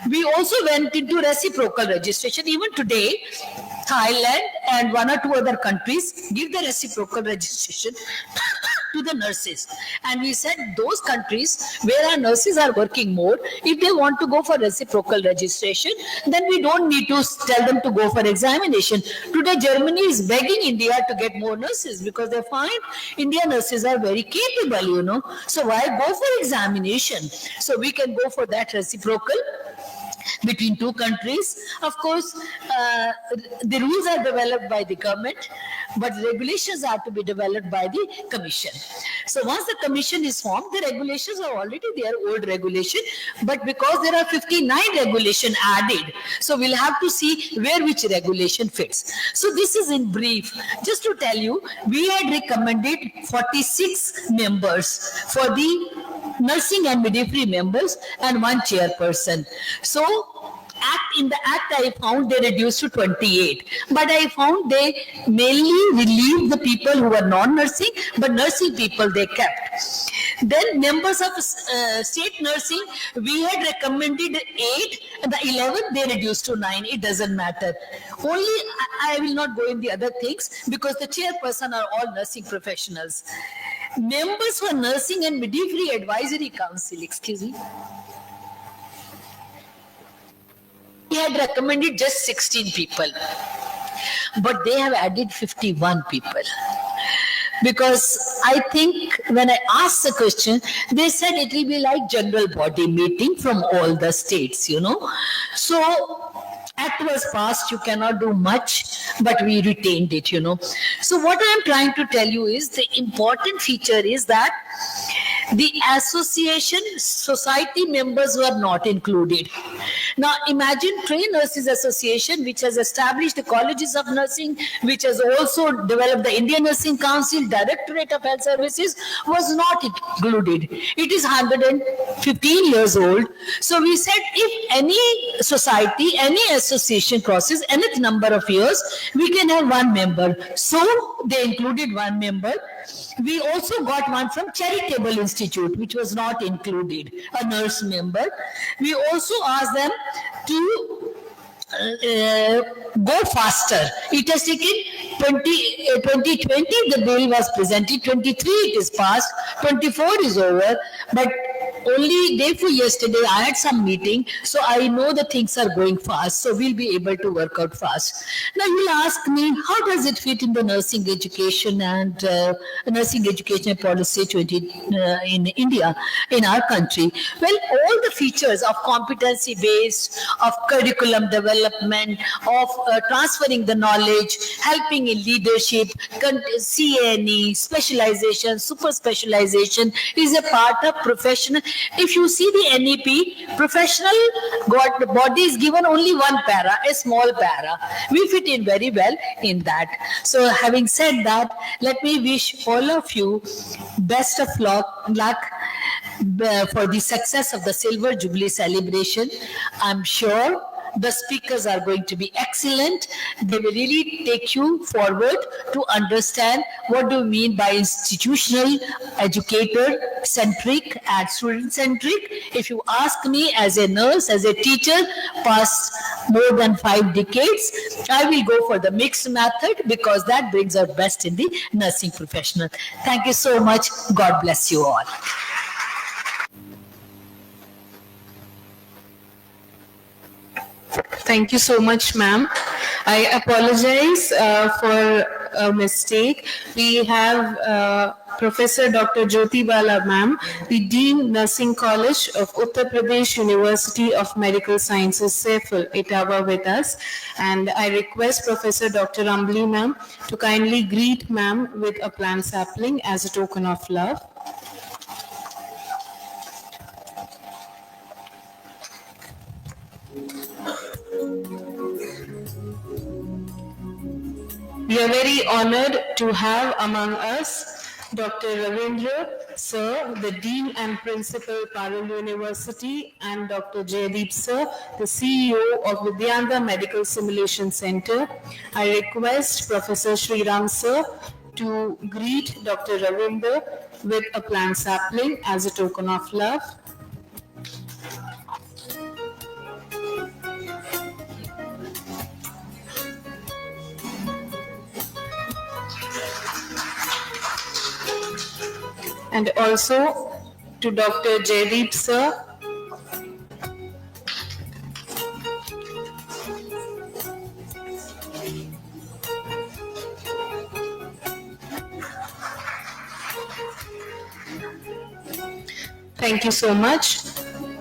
We also went into reciprocal registration. Even today, Thailand and one or two other countries give the reciprocal registration to the nurses. And we said those countries where our nurses are working more, if they want to go for reciprocal registration, then we don't need to tell them to go for examination. Today, Germany is begging India to get more nurses because they find Indian nurses are very capable, So why go for examination? So we can go for that reciprocal between two countries. Of course, the rules are developed by the government, but regulations are to be developed by the commission. So once the commission is formed, the regulations are already there, old regulation, but because there are 59 regulation added, so we'll have to see where which regulation fits. So this is in brief. Just to tell you, we had recommended 46 members for the nursing and midwifery members and one chairperson. So in the act I found they reduced to 28, but I found they mainly relieved the people who were non-nursing, but nursing people they kept. Then members of state nursing, we had recommended 8, and the 11th they reduced to 9. It doesn't matter. Only I will not go in the other things because the chairperson are all nursing professionals. Members for Nursing and Midwifery Advisory Council, we had recommended just 16 people, but they have added 51 people. Because I think when I asked the question, they said it will be like general body meeting from all the states, So act was passed, you cannot do much, but we retained it, So what I am trying to tell you is the important feature is that the association society members were not included. Now imagine Trained Nurses Association, which has established the colleges of nursing, which has also developed the Indian Nursing Council, Directorate of Health Services, was not included. It is 115 years old. So we said if any society, any association crosses any number of years, we can have one member. So they included one member. We also got one from Charitable Institute, which was not included, a nurse member. We also asked them to go faster. It has taken 2020, the bill was presented, 23 it is passed, 24 is over, but only day for yesterday I had some meeting, so I know the things are going fast, so we'll be able to work out fast. Now you'll ask me, how does it fit in the nursing education and nursing education policy in India, in our country? Well, all the features of competency based, of curriculum development, of transferring the knowledge, helping in leadership, CNE, specialization, super specialization is a part of professional. If you see the NEP, professional body is given only one para, a small para. We fit in very well in that. So having said that, let me wish all of you best of luck for the success of the Silver Jubilee celebration. I'm sure the speakers are going to be excellent. They will really take you forward to understand what do we mean by institutional, educator-centric and student-centric. If you ask me, as a nurse, as a teacher, past more than 5 decades, I will go for the mixed method because that brings out best in the nursing professional. Thank you so much. God bless you all. Thank you so much, ma'am. I apologize for a mistake. We have Professor Dr. Jyoti Bala, ma'am, the Dean Nursing College of Uttar Pradesh University of Medical Sciences, Saiful, Etawah, with us. And I request Professor Dr. Ambali, ma'am, to kindly greet ma'am with a plant sapling as a token of love. We are very honored to have among us Dr. Ravindra, Sir, the Dean and Principal, Parul University, and Dr. Jaydeep, Sir, the CEO of Vidyanta Medical Simulation Center. I request Professor Sriram, Sir, to greet Dr. Ravindra with a plant sapling as a token of love. And also to Dr. Jaydeep, Sir. Thank you so much.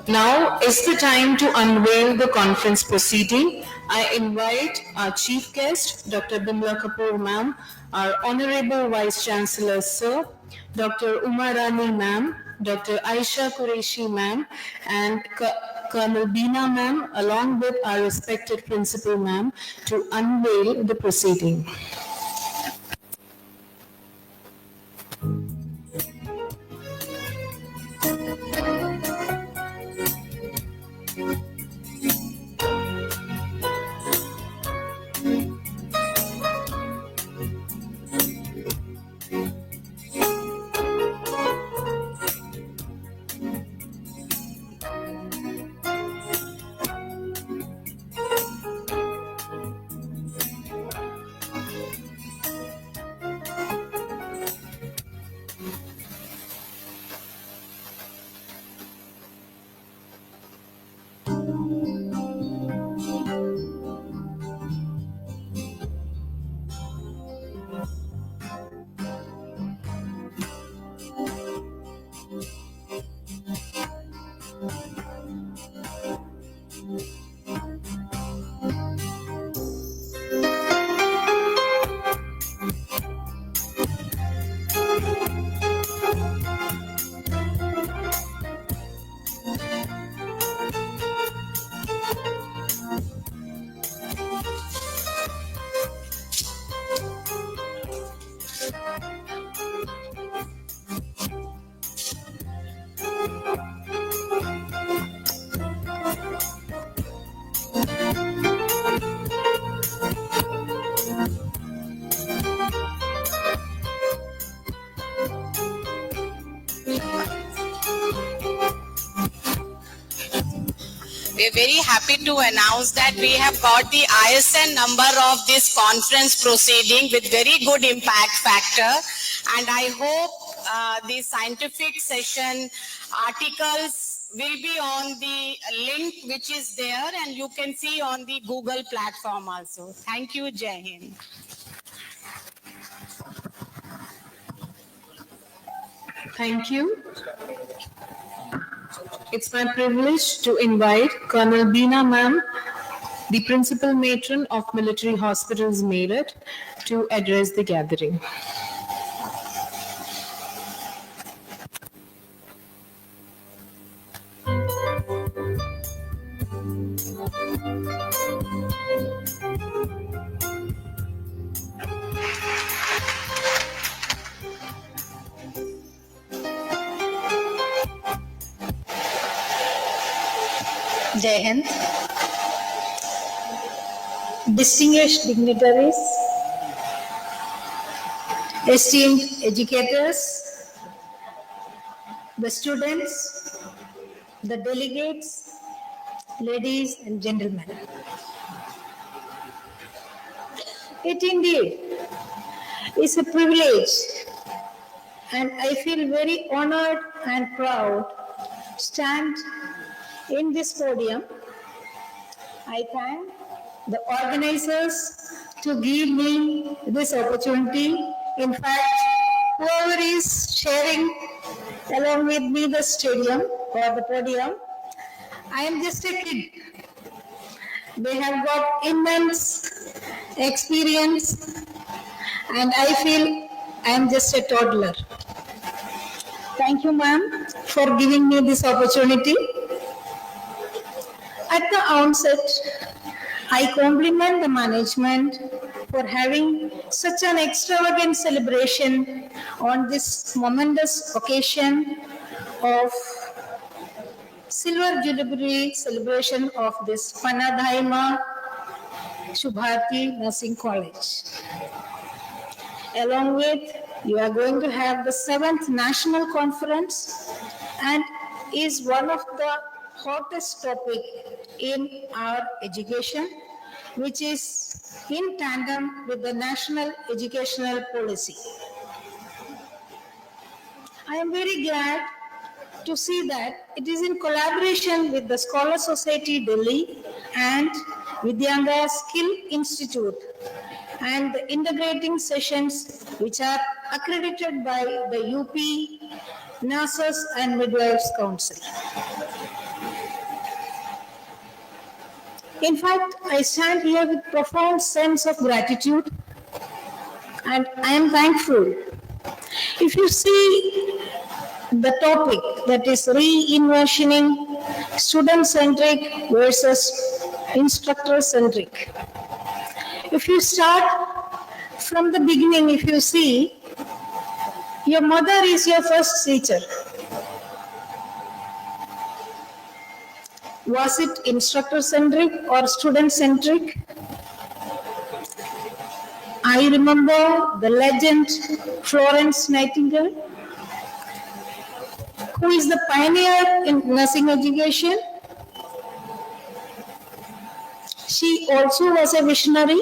Now is the time to unveil the conference proceeding. I invite our chief guest, Dr. Bimla Kapoor, ma'am, our Honorable Vice Chancellor, Sir, Dr. Uma Rani, ma'am, Dr. Aisha Qureshi, ma'am, and Colonel Beena, ma'am, along with our respected principal, ma'am, to unveil the proceeding. We're very happy to announce that we have got the ISN number of this conference proceeding with very good impact factor. And I hope the scientific session articles will be on the link which is there, and you can see on the Google platform also. Thank you. Jai Hind. Thank you. It's my privilege to invite Colonel Beena Ma'am, the Principal Matron of Military Hospitals Meerut, to address the gathering. Jai Hind. Distinguished dignitaries, esteemed educators, the students, the delegates, ladies and gentlemen. It indeed is a privilege, and I feel very honored and proud to stand in this podium. I thank the organizers to give me this opportunity. In fact, whoever is sharing along with me the stadium or the podium, I am just a kid. They have got immense experience, and I feel I am just a toddler. Thank you, ma'am, for giving me this opportunity. At the outset, I compliment the management for having such an extravagant celebration on this momentous occasion of Silver Jubilee celebration of this Panna Subharti Nursing College. Along with, you are going to have the 7th National Conference, and is one of the hottest topic in our education, which is in tandem with the National Educational Policy. I am very glad to see that it is in collaboration with the Scholar Society Delhi and Vidyanga Skill Institute, and the integrating sessions which are accredited by the UP Nurses and Midwives Council. In fact, I stand here with profound sense of gratitude, and I am thankful. If you see the topic, that is reinventioning student-centric versus instructor-centric. If you start from the beginning, if you see, your mother is your first teacher. Was it instructor-centric or student-centric? I remember the legend Florence Nightingale, who is the pioneer in nursing education. She also was a visionary,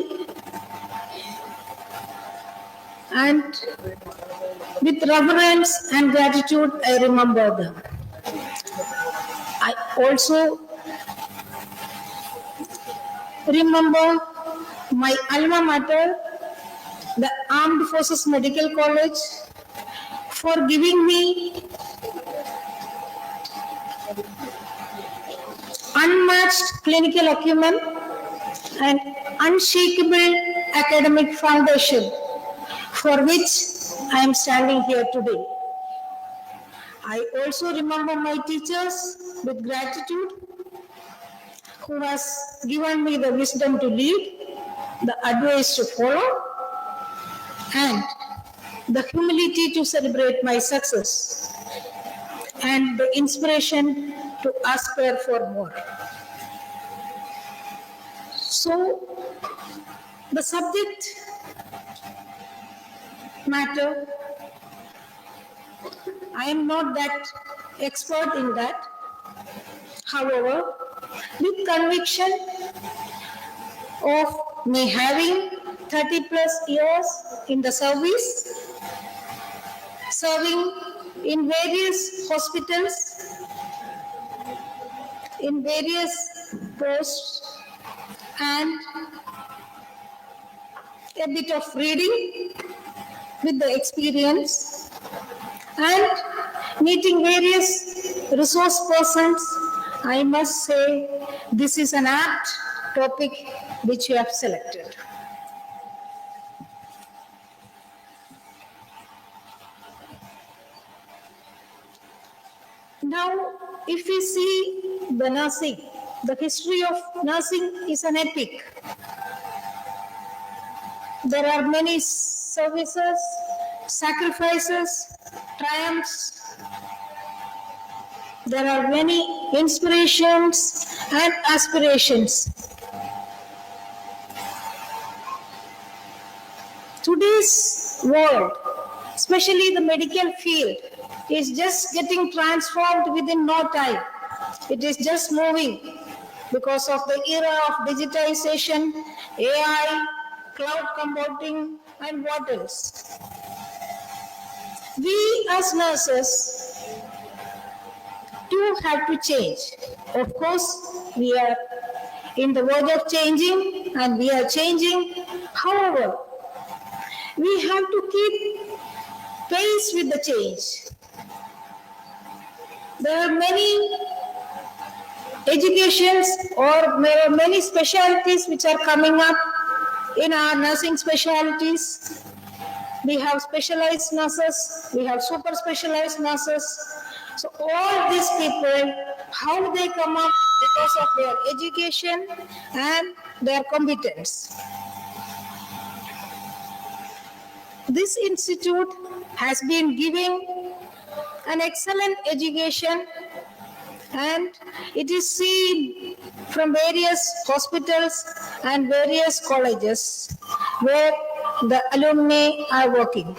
and with reverence and gratitude, I remember them. I also remember my alma mater, the Armed Forces Medical College, for giving me unmatched clinical acumen and unshakable academic foundation, for which I am standing here today. I also remember my teachers with gratitude, who has given me the wisdom to lead, the advice to follow, and the humility to celebrate my success, and the inspiration to aspire for more. So, the subject matter, I am not that expert in that. However, with conviction of me having 30 plus years in the service, serving in various hospitals, in various posts, and a bit of reading with the experience, and meeting various resource persons. I must say this is an apt topic which you have selected. Now, if we see the nursing, the history of nursing is an epic. There are many services, sacrifices, triumphs. There are many inspirations and aspirations. Today's world, especially the medical field, is just getting transformed within no time. It is just moving because of the era of digitization, AI, cloud computing, and what else. We as nurses do have to change. Of course, we are in the verge of changing and we are changing. However, we have to keep pace with the change. There are many educations or there are many specialties which are coming up in our nursing specialties. We have specialized nurses, we have super specialized nurses. So all these people, how they come up because of their education and their competence. This institute has been giving an excellent education, and it is seen from various hospitals and various colleges where the alumni are working.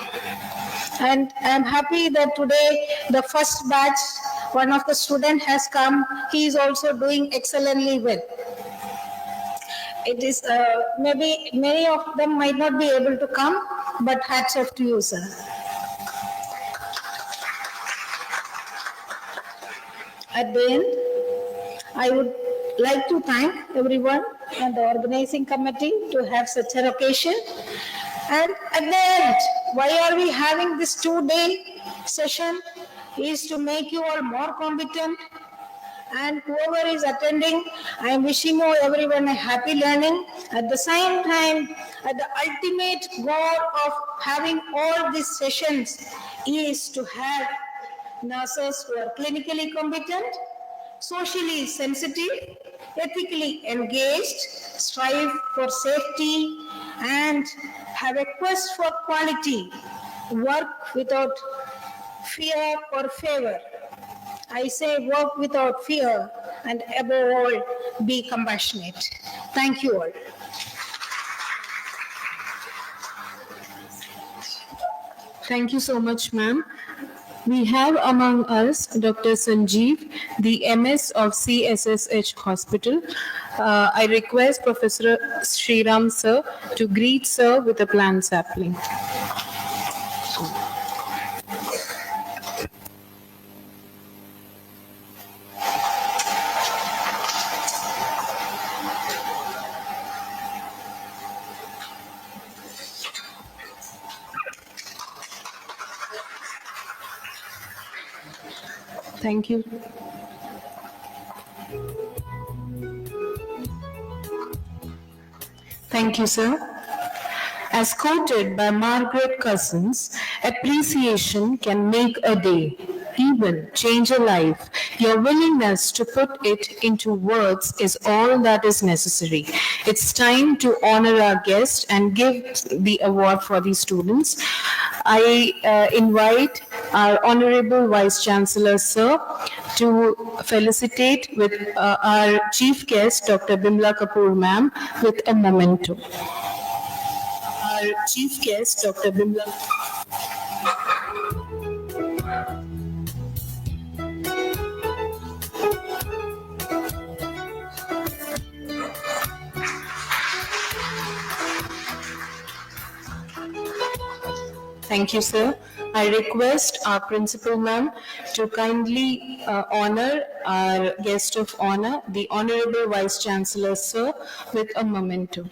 And I am happy that today the first batch, one of the students has come. He is also doing excellently well. It is maybe many of them might not be able to come, but hats off to you, sir. At the end, I would like to thank everyone and the organizing committee to have such an occasion. And at the end, why are we having this 2-day session is to make you all more competent. And whoever is attending, I am wishing you everyone a happy learning. At the same time, the ultimate goal of having all these sessions is to have nurses who are clinically competent, socially sensitive, ethically engaged, strive for safety, and have a quest for quality, work without fear or favor. I say work without fear, and above all, be compassionate. Thank you all. Thank you so much, ma'am. We have among us Dr. Sanjeev, the MS of CSSH Hospital. I request Professor Sriram sir to greet sir with a plant sapling. Thank you. Thank you, sir. As quoted by Margaret Cousins, appreciation can make a day, even change a life. Your willingness to put it into words is all that is necessary. It's time to honor our guest and give the award for the students. I invite our Honorable Vice Chancellor, sir, to felicitate with our chief guest, Dr. Bimla Kapoor, ma'am, with a memento. Our chief guest, Dr. Bimla. Thank you, sir. I request our principal ma'am to kindly honor our guest of honor, the Honorable Vice Chancellor Sir, with a memento.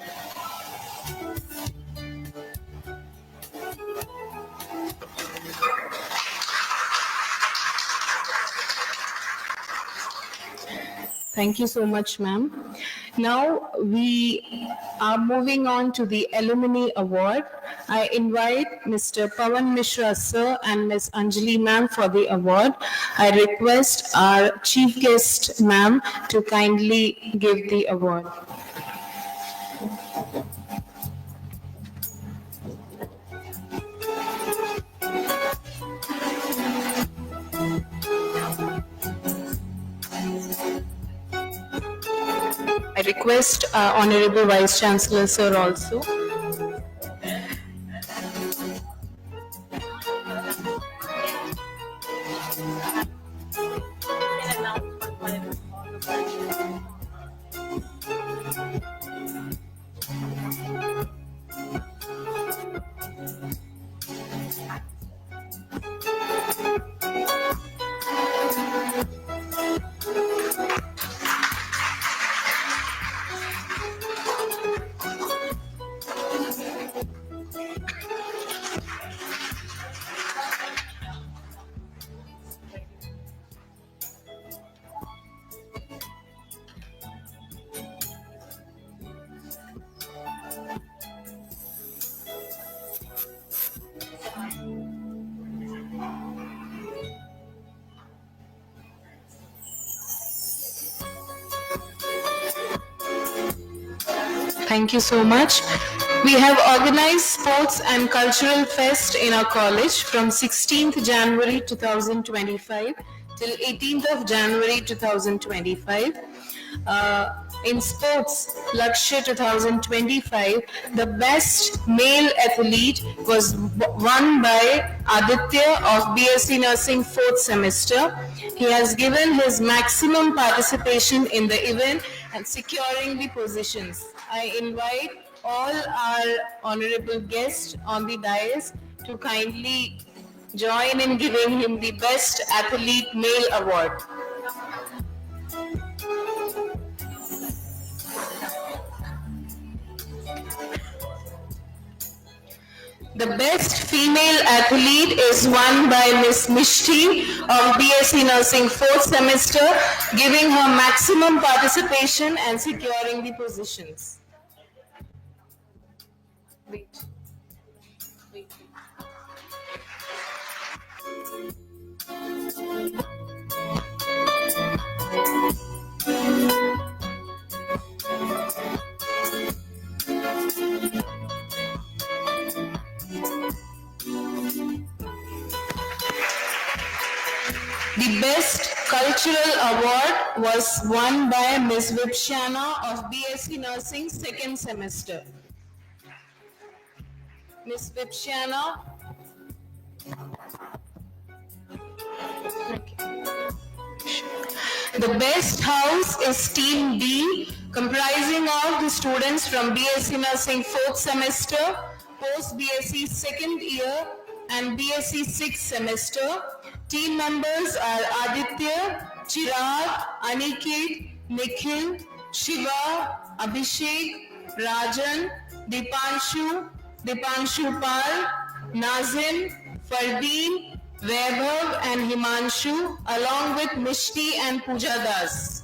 Thank you so much, ma'am. Now we are moving on to the Alumni Award. I invite Mr. Pawan Mishra, sir, and Ms. Anjali, ma'am, for the award. I request our chief guest, ma'am, to kindly give the award. I request Honorable Vice Chancellor, sir, also. Thank you so much. We have organized sports and cultural fest in our college from 16th January 2025 till 18th of January 2025. In sports, Lakshya 2025, the best male athlete was won by Aditya of BSc Nursing 4th semester. He has given his maximum participation in the event and securing the positions. I invite all our honorable guests on the dais to kindly join in giving him the Best Athlete Male Award. The best female athlete is won by Miss Mishti of BSc Nursing 4th semester, giving her maximum participation and securing the positions. Wait. The Best Cultural Award was won by Ms. Vipshana of BSc Nursing 2nd semester. Ms. Vipshana. The best house is Team B, comprising of the students from BSc Nursing 4th semester, post-BSc 2nd year, and BSc 6th semester. Team members are Aditya, Chirag, Aniket, Nikhil, Shiva, Abhishek, Rajan, Dipanshu, Dipanshu Pal, Nazim, Fardeen, Vaibhav and Himanshu, along with Mishti and Pooja Das.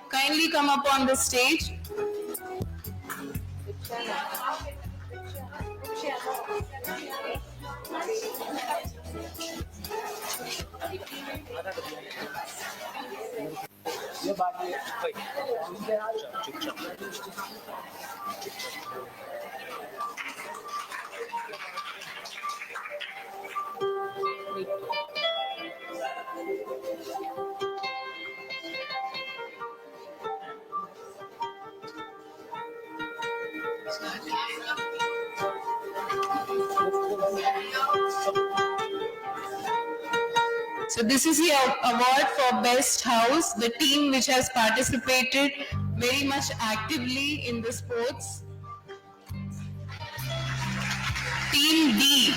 Kindly come up on the stage. So this is the award for Best House, the team which has participated very much actively in the sports. Team D.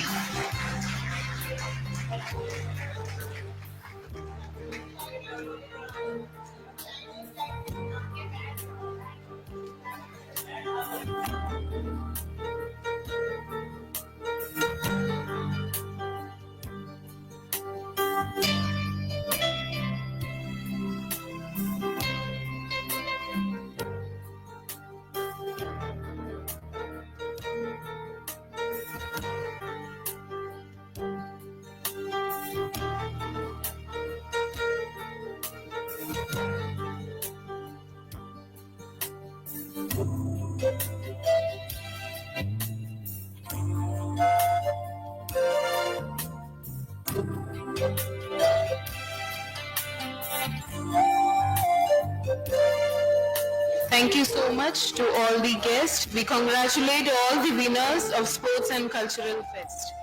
Thank you so much to all the guests. We congratulate all the winners of Sports and Cultural Fest.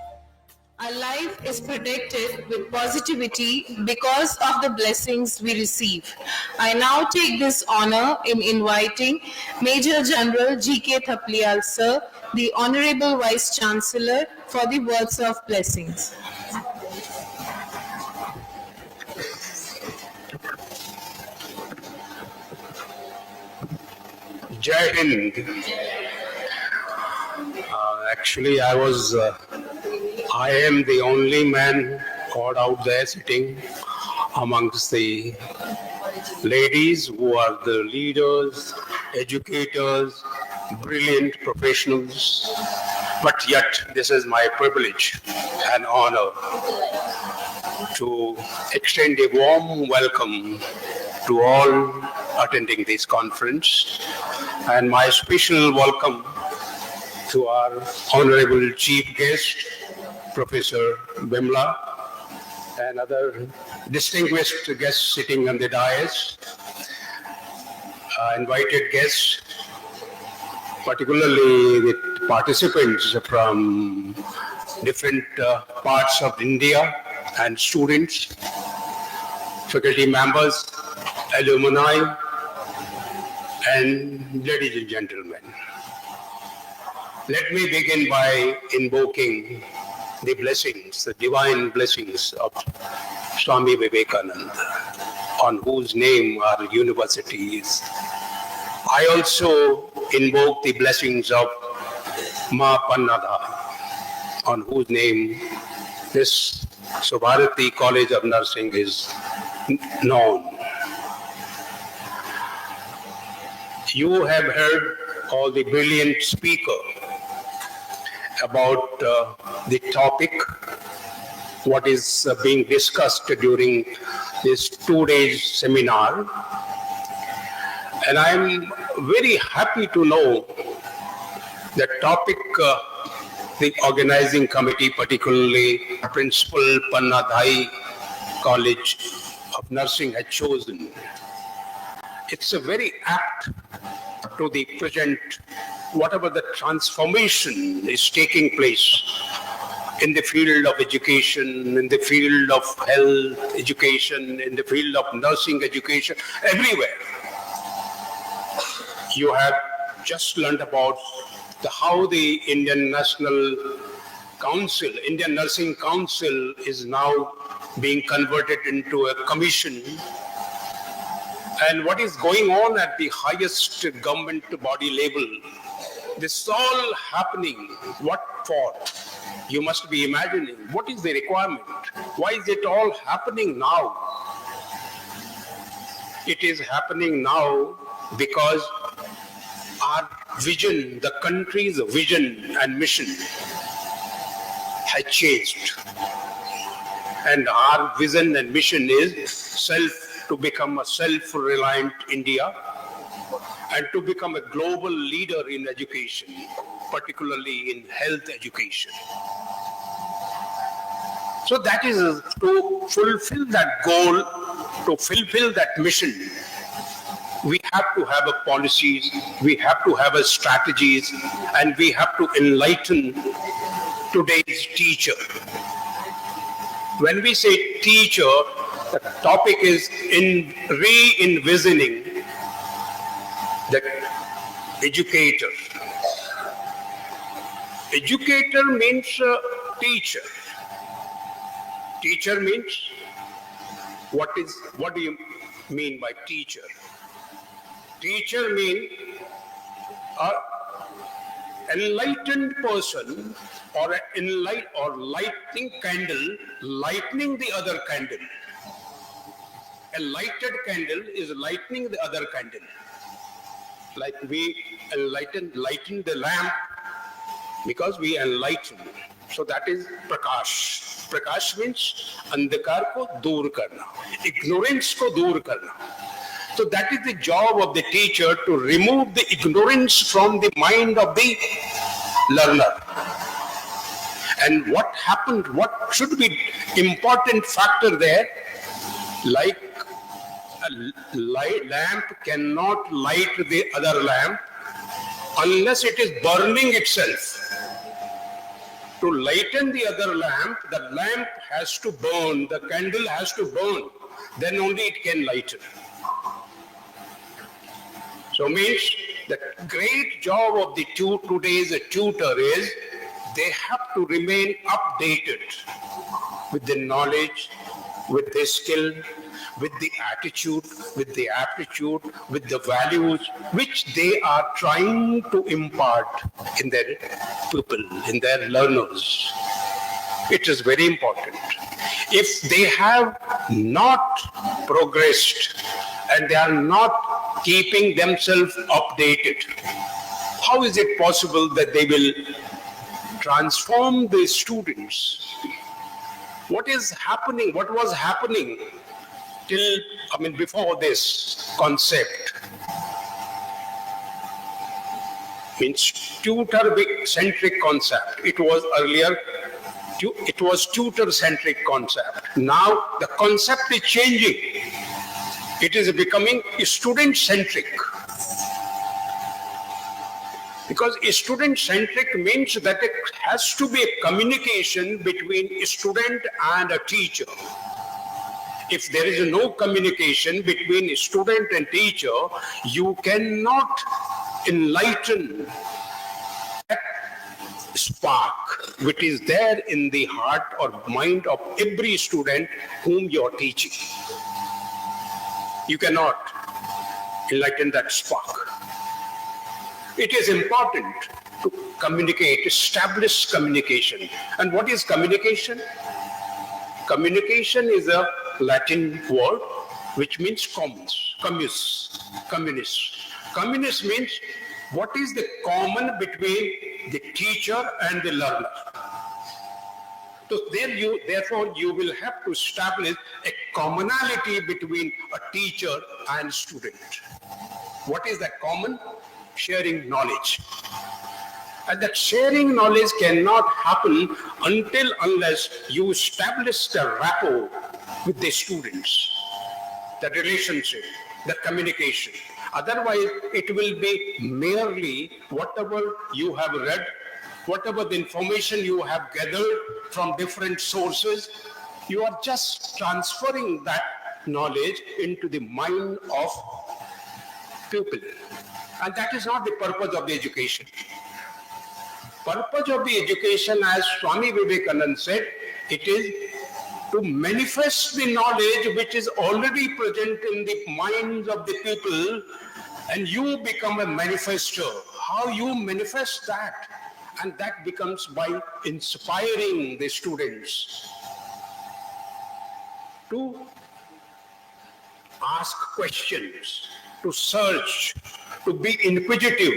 Our life is protected with positivity because of the blessings we receive. I now take this honor in inviting Major General G.K. Thapliyal Sir, the Honorable Vice Chancellor, for the words of blessings. Jai Hind. Actually, I am the only man caught out there sitting amongst the ladies who are the leaders, educators, brilliant professionals. But yet, this is my privilege and honor to extend a warm welcome to all attending this conference, and my special welcome to our honorable chief guest, Professor Bimla, and other distinguished guests sitting on the dais, invited guests, particularly the participants from different parts of India, and students, faculty members, alumni, and ladies and gentlemen. Let me begin by invoking the blessings, the divine blessings of Swami Vivekananda, on whose name our university is. I also invoke the blessings of Ma Pannada, on whose name this Subharati College of Nursing is known. You have heard all the brilliant speaker about the topic, what is being discussed during this 2 days seminar. And I'm very happy to know the topic the organizing committee, particularly Principal Panna Dhai College of Nursing, had chosen. It's a very apt to the present, whatever the transformation is taking place in the field of education, in the field of health education, in the field of nursing education, everywhere. You have just learned about how the Indian National Council, Indian Nursing Council, is now being converted into a commission. And what is going on at the highest government body level, this is all happening. What for? You must be imagining, what is the requirement? Why is it all happening now? It is happening now because our vision, the country's vision and mission has changed. And our vision and mission is to become a self-reliant India and to become a global leader in education, particularly in health education. So that is to fulfill that goal, to fulfill that mission. We have to have a policies, we have to have a strategies, and we have to enlighten today's teacher. When we say teacher, the topic is in re-envisioning the educator. Educator means teacher. Teacher means, what do you mean by teacher? Teacher means an enlightened person or lighting candle, lightening the other candle. A lighted candle is lightening the other candle. Like we lighten the lamp because we enlighten. So that is prakash. Prakash means andhakar ko dur karna, ignorance ko dur karna. So that is the job of the teacher, to remove the ignorance from the mind of the learner. And what happened, what should be important factor there, like a lamp cannot light the other lamp unless it is burning itself. To lighten the other lamp, the lamp has to burn, the candle has to burn, then only it can lighten. So means the great job of the today's tutor is they have to remain updated with the knowledge, with the skill, with the attitude, with the aptitude, with the values which they are trying to impart in their pupil, in their learners. It is very important. If they have not progressed and they are not keeping themselves updated, how is it possible that they will transform the students? What is happening? What was happening before this concept? Means tutor-centric concept. It was earlier, it was tutor-centric concept. Now the concept is changing. It is becoming student-centric. Because student-centric means that it has to be a communication between a student and a teacher. If there is no communication between a student and teacher, you cannot enlighten that spark which is there in the heart or mind of every student whom you are teaching. You cannot enlighten that spark. It is important to communicate, establish communication. And what is communication? Communication is a Latin word which means communis. Communis means what is the common between the teacher and the learner. So therefore you will have to establish a commonality between a teacher and student. What is that common? Sharing knowledge. And that sharing knowledge cannot happen unless you establish the rapport with the students, the relationship, the communication. Otherwise, it will be merely whatever you have read, whatever the information you have gathered from different sources, you are just transferring that knowledge into the mind of pupil. And that is not the purpose of the education. Purpose of the education, as Swami Vivekananda said, it is to manifest the knowledge which is already present in the minds of the people, and you become a manifester. How you manifest that? And that becomes by inspiring the students to ask questions, to search, to be inquisitive.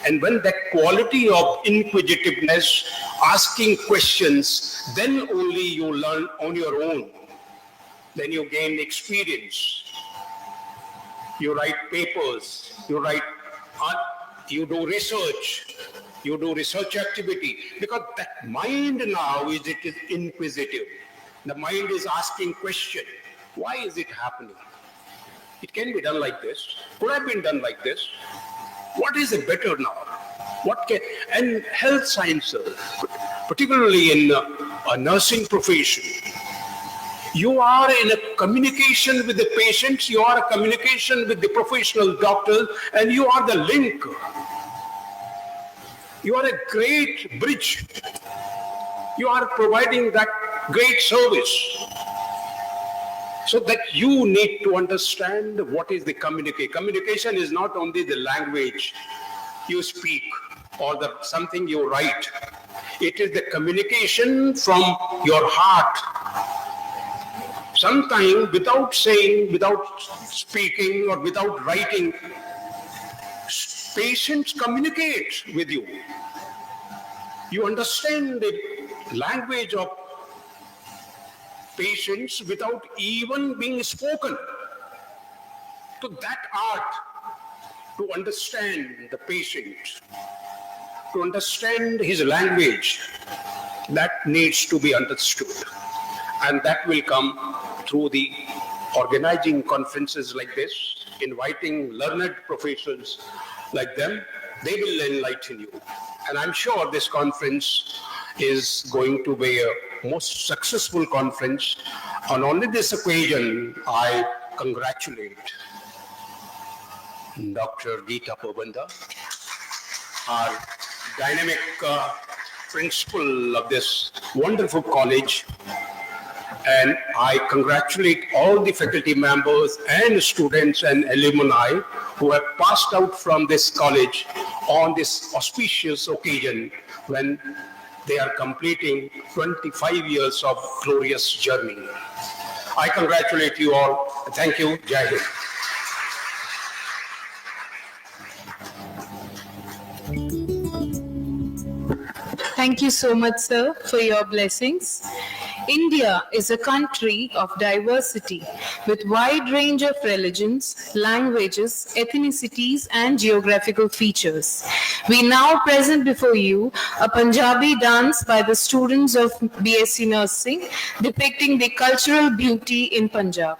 And when that quality of inquisitiveness, asking questions, then only you learn on your own. Then you gain experience. You write papers, you do research, you do research activity. Because that mind now it is inquisitive. The mind is asking questions. Why is it happening? It can be done like this. Could have been done like this. What is it better now? And health sciences, particularly in a nursing profession, you are in a communication with the patients, you are a communication with the professional doctors, and you are the link. You are a great bridge. You are providing that great service. So that you need to understand what is the communication. Communication is not only the language you speak or the something you write. It is the communication from your heart. Sometimes without saying, without speaking or without writing, patients communicate with you. You understand the language of patients without even being spoken. So that art to understand the patient, to understand his language, that needs to be understood. And that will come through the organizing conferences like this, inviting learned professors like them. They will enlighten you. And I'm sure this conference is going to be a most successful conference. On only this occasion, I congratulate Dr. Geeta Pobanda, our dynamic principal of this wonderful college. And I congratulate all the faculty members and students and alumni who have passed out from this college on this auspicious occasion when they are completing 25 years of glorious journey. I congratulate you all. Thank you. Jai Hind. Thank you so much, sir, for your blessings. India is a country of diversity with wide range of religions, languages, ethnicities, and geographical features. We now present before you a Punjabi dance by the students of BSc Nursing depicting the cultural beauty in Punjab.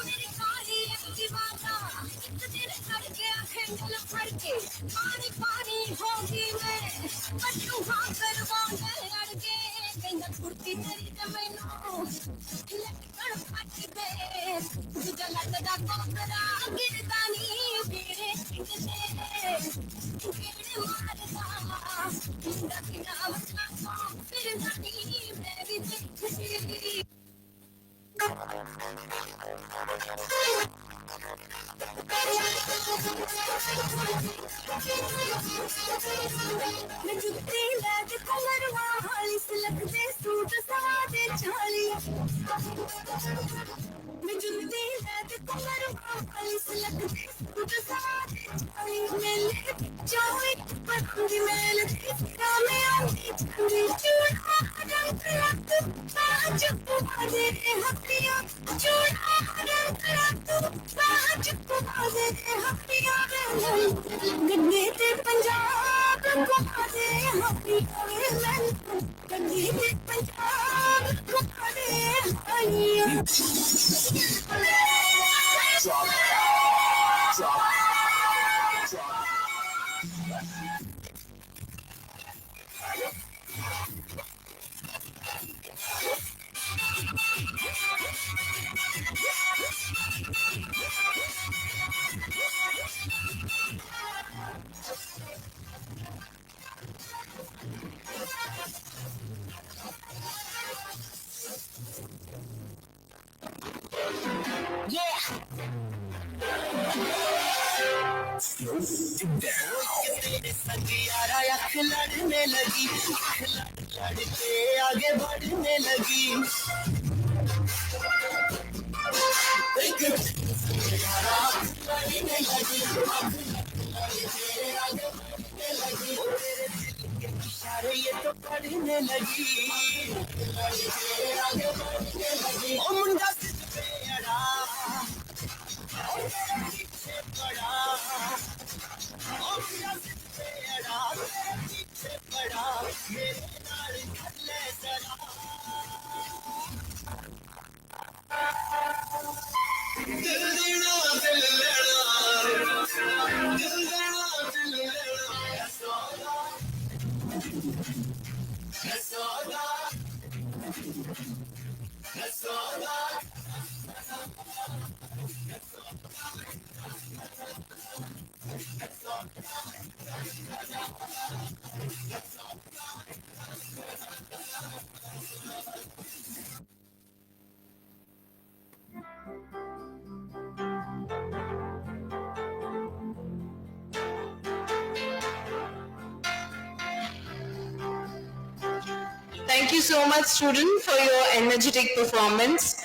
मेरी काली दीवाना एक दिन कर गया है दिल फड़ के पानी पानी होगी मैं बच्चों हाँ करवाने लड़के कहना कुर्ती तेरी जमीनों लटकन फट दे तुझे लगता कोकरा गिरदानी तेरे गिरदे मारदा किंदा किंदा बचना फिर नहीं मेरी जिंदगी मैं जुत्ती लैके कमरवा हाली सिलक दे सूट सवादे चाली मैं जुत्ती लैके कमरवा हाली सिलक दे सूट सवादे चाली मेले जोई पतंगी मेले रामे आंधी चंदी चूड़ा रंग रंग बाज कुबादे हथिया चूड़ा रंग रंग बाज कुबादे हथिया गड्डी ते पंजाब घुमा दे हाथी होवे मैनू गड्डी ते पंजाब घुमा दे हानिया संजियारा अख लड़ने लगी लड़के आगे बढ़ने लगी इशारे ये तो पढ़ने लगी ओ मुंडा सिद्ध पे अड़ा ओ तेरे पीछे पड़ा ओ मुंडा सिद्ध पे अड़ा तेरे पीछे पड़ा मेरे नाल कर ले जरा दिल देना दिल लेना दिल देना दिल लेना सौदा सौदा सौदा Thank you so much, student, for your energetic performance.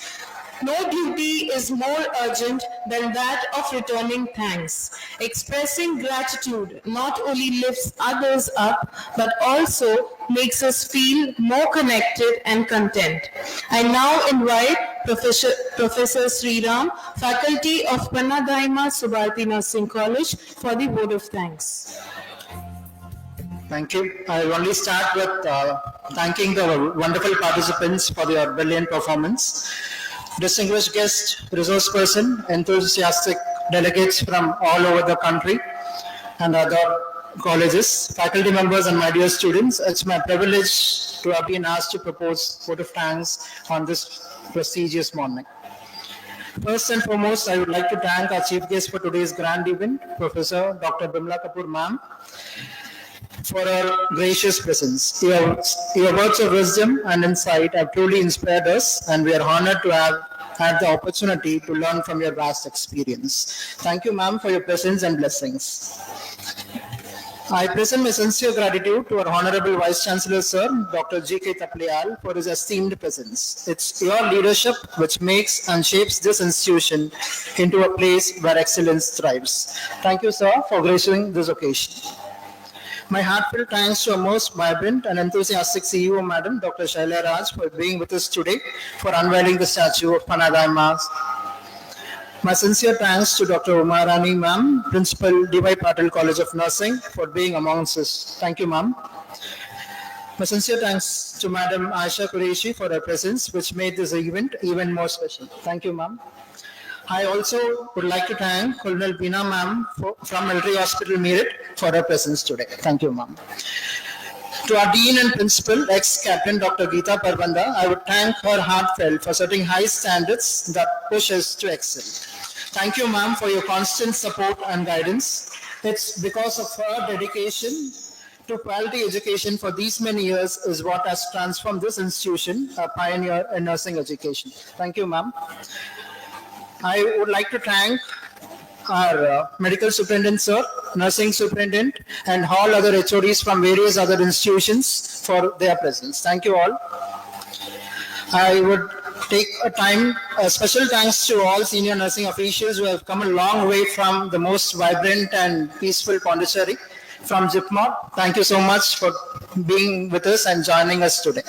No duty is more urgent than that of returning thanks. Expressing gratitude not only lifts others up, but also makes us feel more connected and content. I now invite Professor Sriram, Faculty of Panna Daima Subharti Nursing College, for the vote of thanks. Thank you. I will only start with thanking the wonderful participants for their brilliant performance. Distinguished guest, resource person, enthusiastic delegates from all over the country and other colleges, faculty members and my dear students, it's my privilege to have been asked to propose vote of thanks on this prestigious morning. First and foremost, I would like to thank our chief guest for today's grand event, Professor Dr. Bimla Kapoor ma'am, for her gracious presence. Your words of wisdom and insight have truly inspired us, and we are honored to have had the opportunity to learn from your vast experience. Thank you, ma'am, for your presence and blessings. I present my sincere gratitude to our Honorable Vice Chancellor, Sir, Dr. G.K. Taplial, for his esteemed presence. It's your leadership which makes and shapes this institution into a place where excellence thrives. Thank you, sir, for gracing this occasion. My heartfelt thanks to our most vibrant and enthusiastic CEO, Madam Dr. Shaila Raj, for being with us today for unveiling the statue of Panna Daima. My sincere thanks to Dr. Uma Rani, ma'am, Principal D.Y. Patil College of Nursing, for being amongst us. Thank you, ma'am. My sincere thanks to Madam Aisha Qureshi for her presence, which made this event even more special. Thank you, ma'am. I also would like to thank Colonel Beena ma'am from Military Hospital Meerut for her presence today. Thank you, ma'am. To our Dean and Principal, ex-Captain Dr. Geeta Parbanda, I would thank her heartfelt for setting high standards that push us to excel. Thank you, ma'am, for your constant support and guidance. It's because of her dedication to quality education for these many years is what has transformed this institution, a pioneer in nursing education. Thank you, ma'am. I would like to thank our medical superintendent, sir, nursing superintendent, and all other HODs from various other institutions for their presence. Thank you all. I would take a special thanks to all senior nursing officials who have come a long way from the most vibrant and peaceful Pondicherry from JIPMOR. Thank you so much for being with us and joining us today.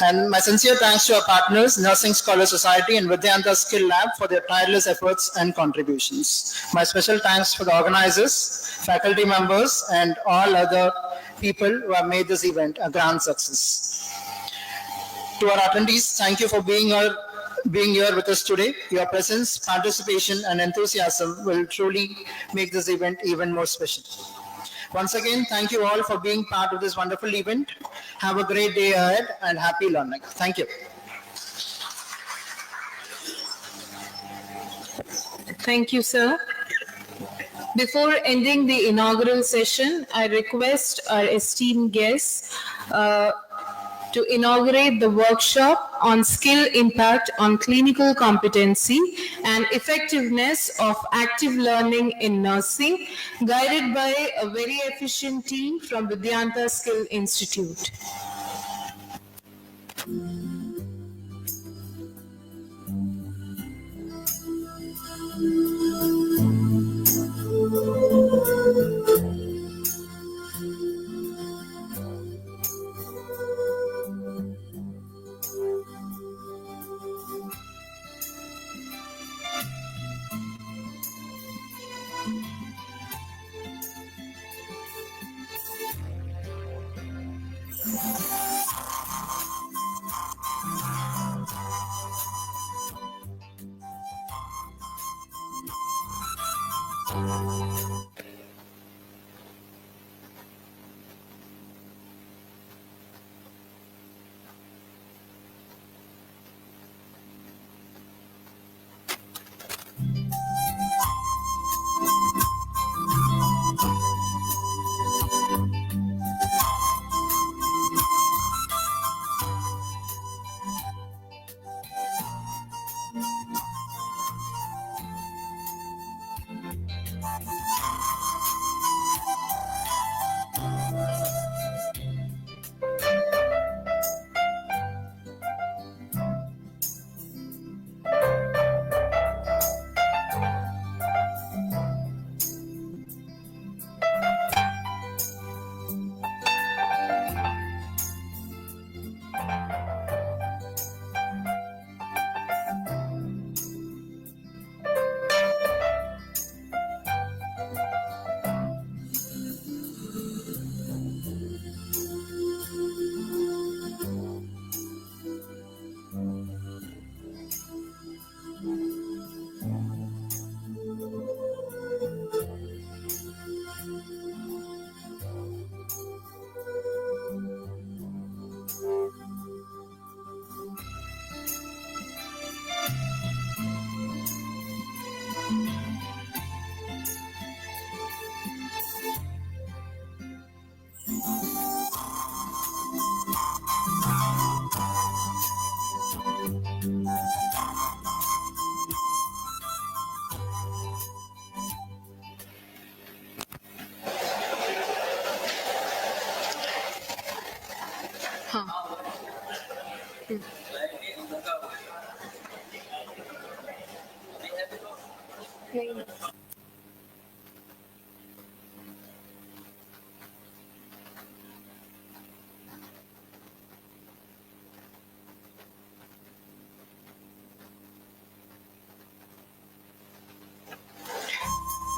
And my sincere thanks to our partners, Nursing Scholar Society and Vidyanta Skill Lab, for their tireless efforts and contributions. My special thanks for the organizers, faculty members, and all other people who have made this event a grand success. To our attendees, thank you for being here with us today. Your presence, participation, and enthusiasm will truly make this event even more special. Once again, thank you all for being part of this wonderful event. Have a great day ahead and happy learning. Thank you. Thank you, sir. Before ending the inaugural session, I request our esteemed guests to inaugurate the workshop on skill impact on clinical competency and effectiveness of active learning in nursing, guided by a very efficient team from Vidyanta Skill Institute.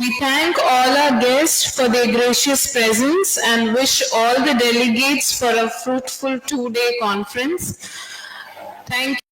We thank all our guests for their gracious presence and wish all the delegates for a fruitful 2-day conference. Thank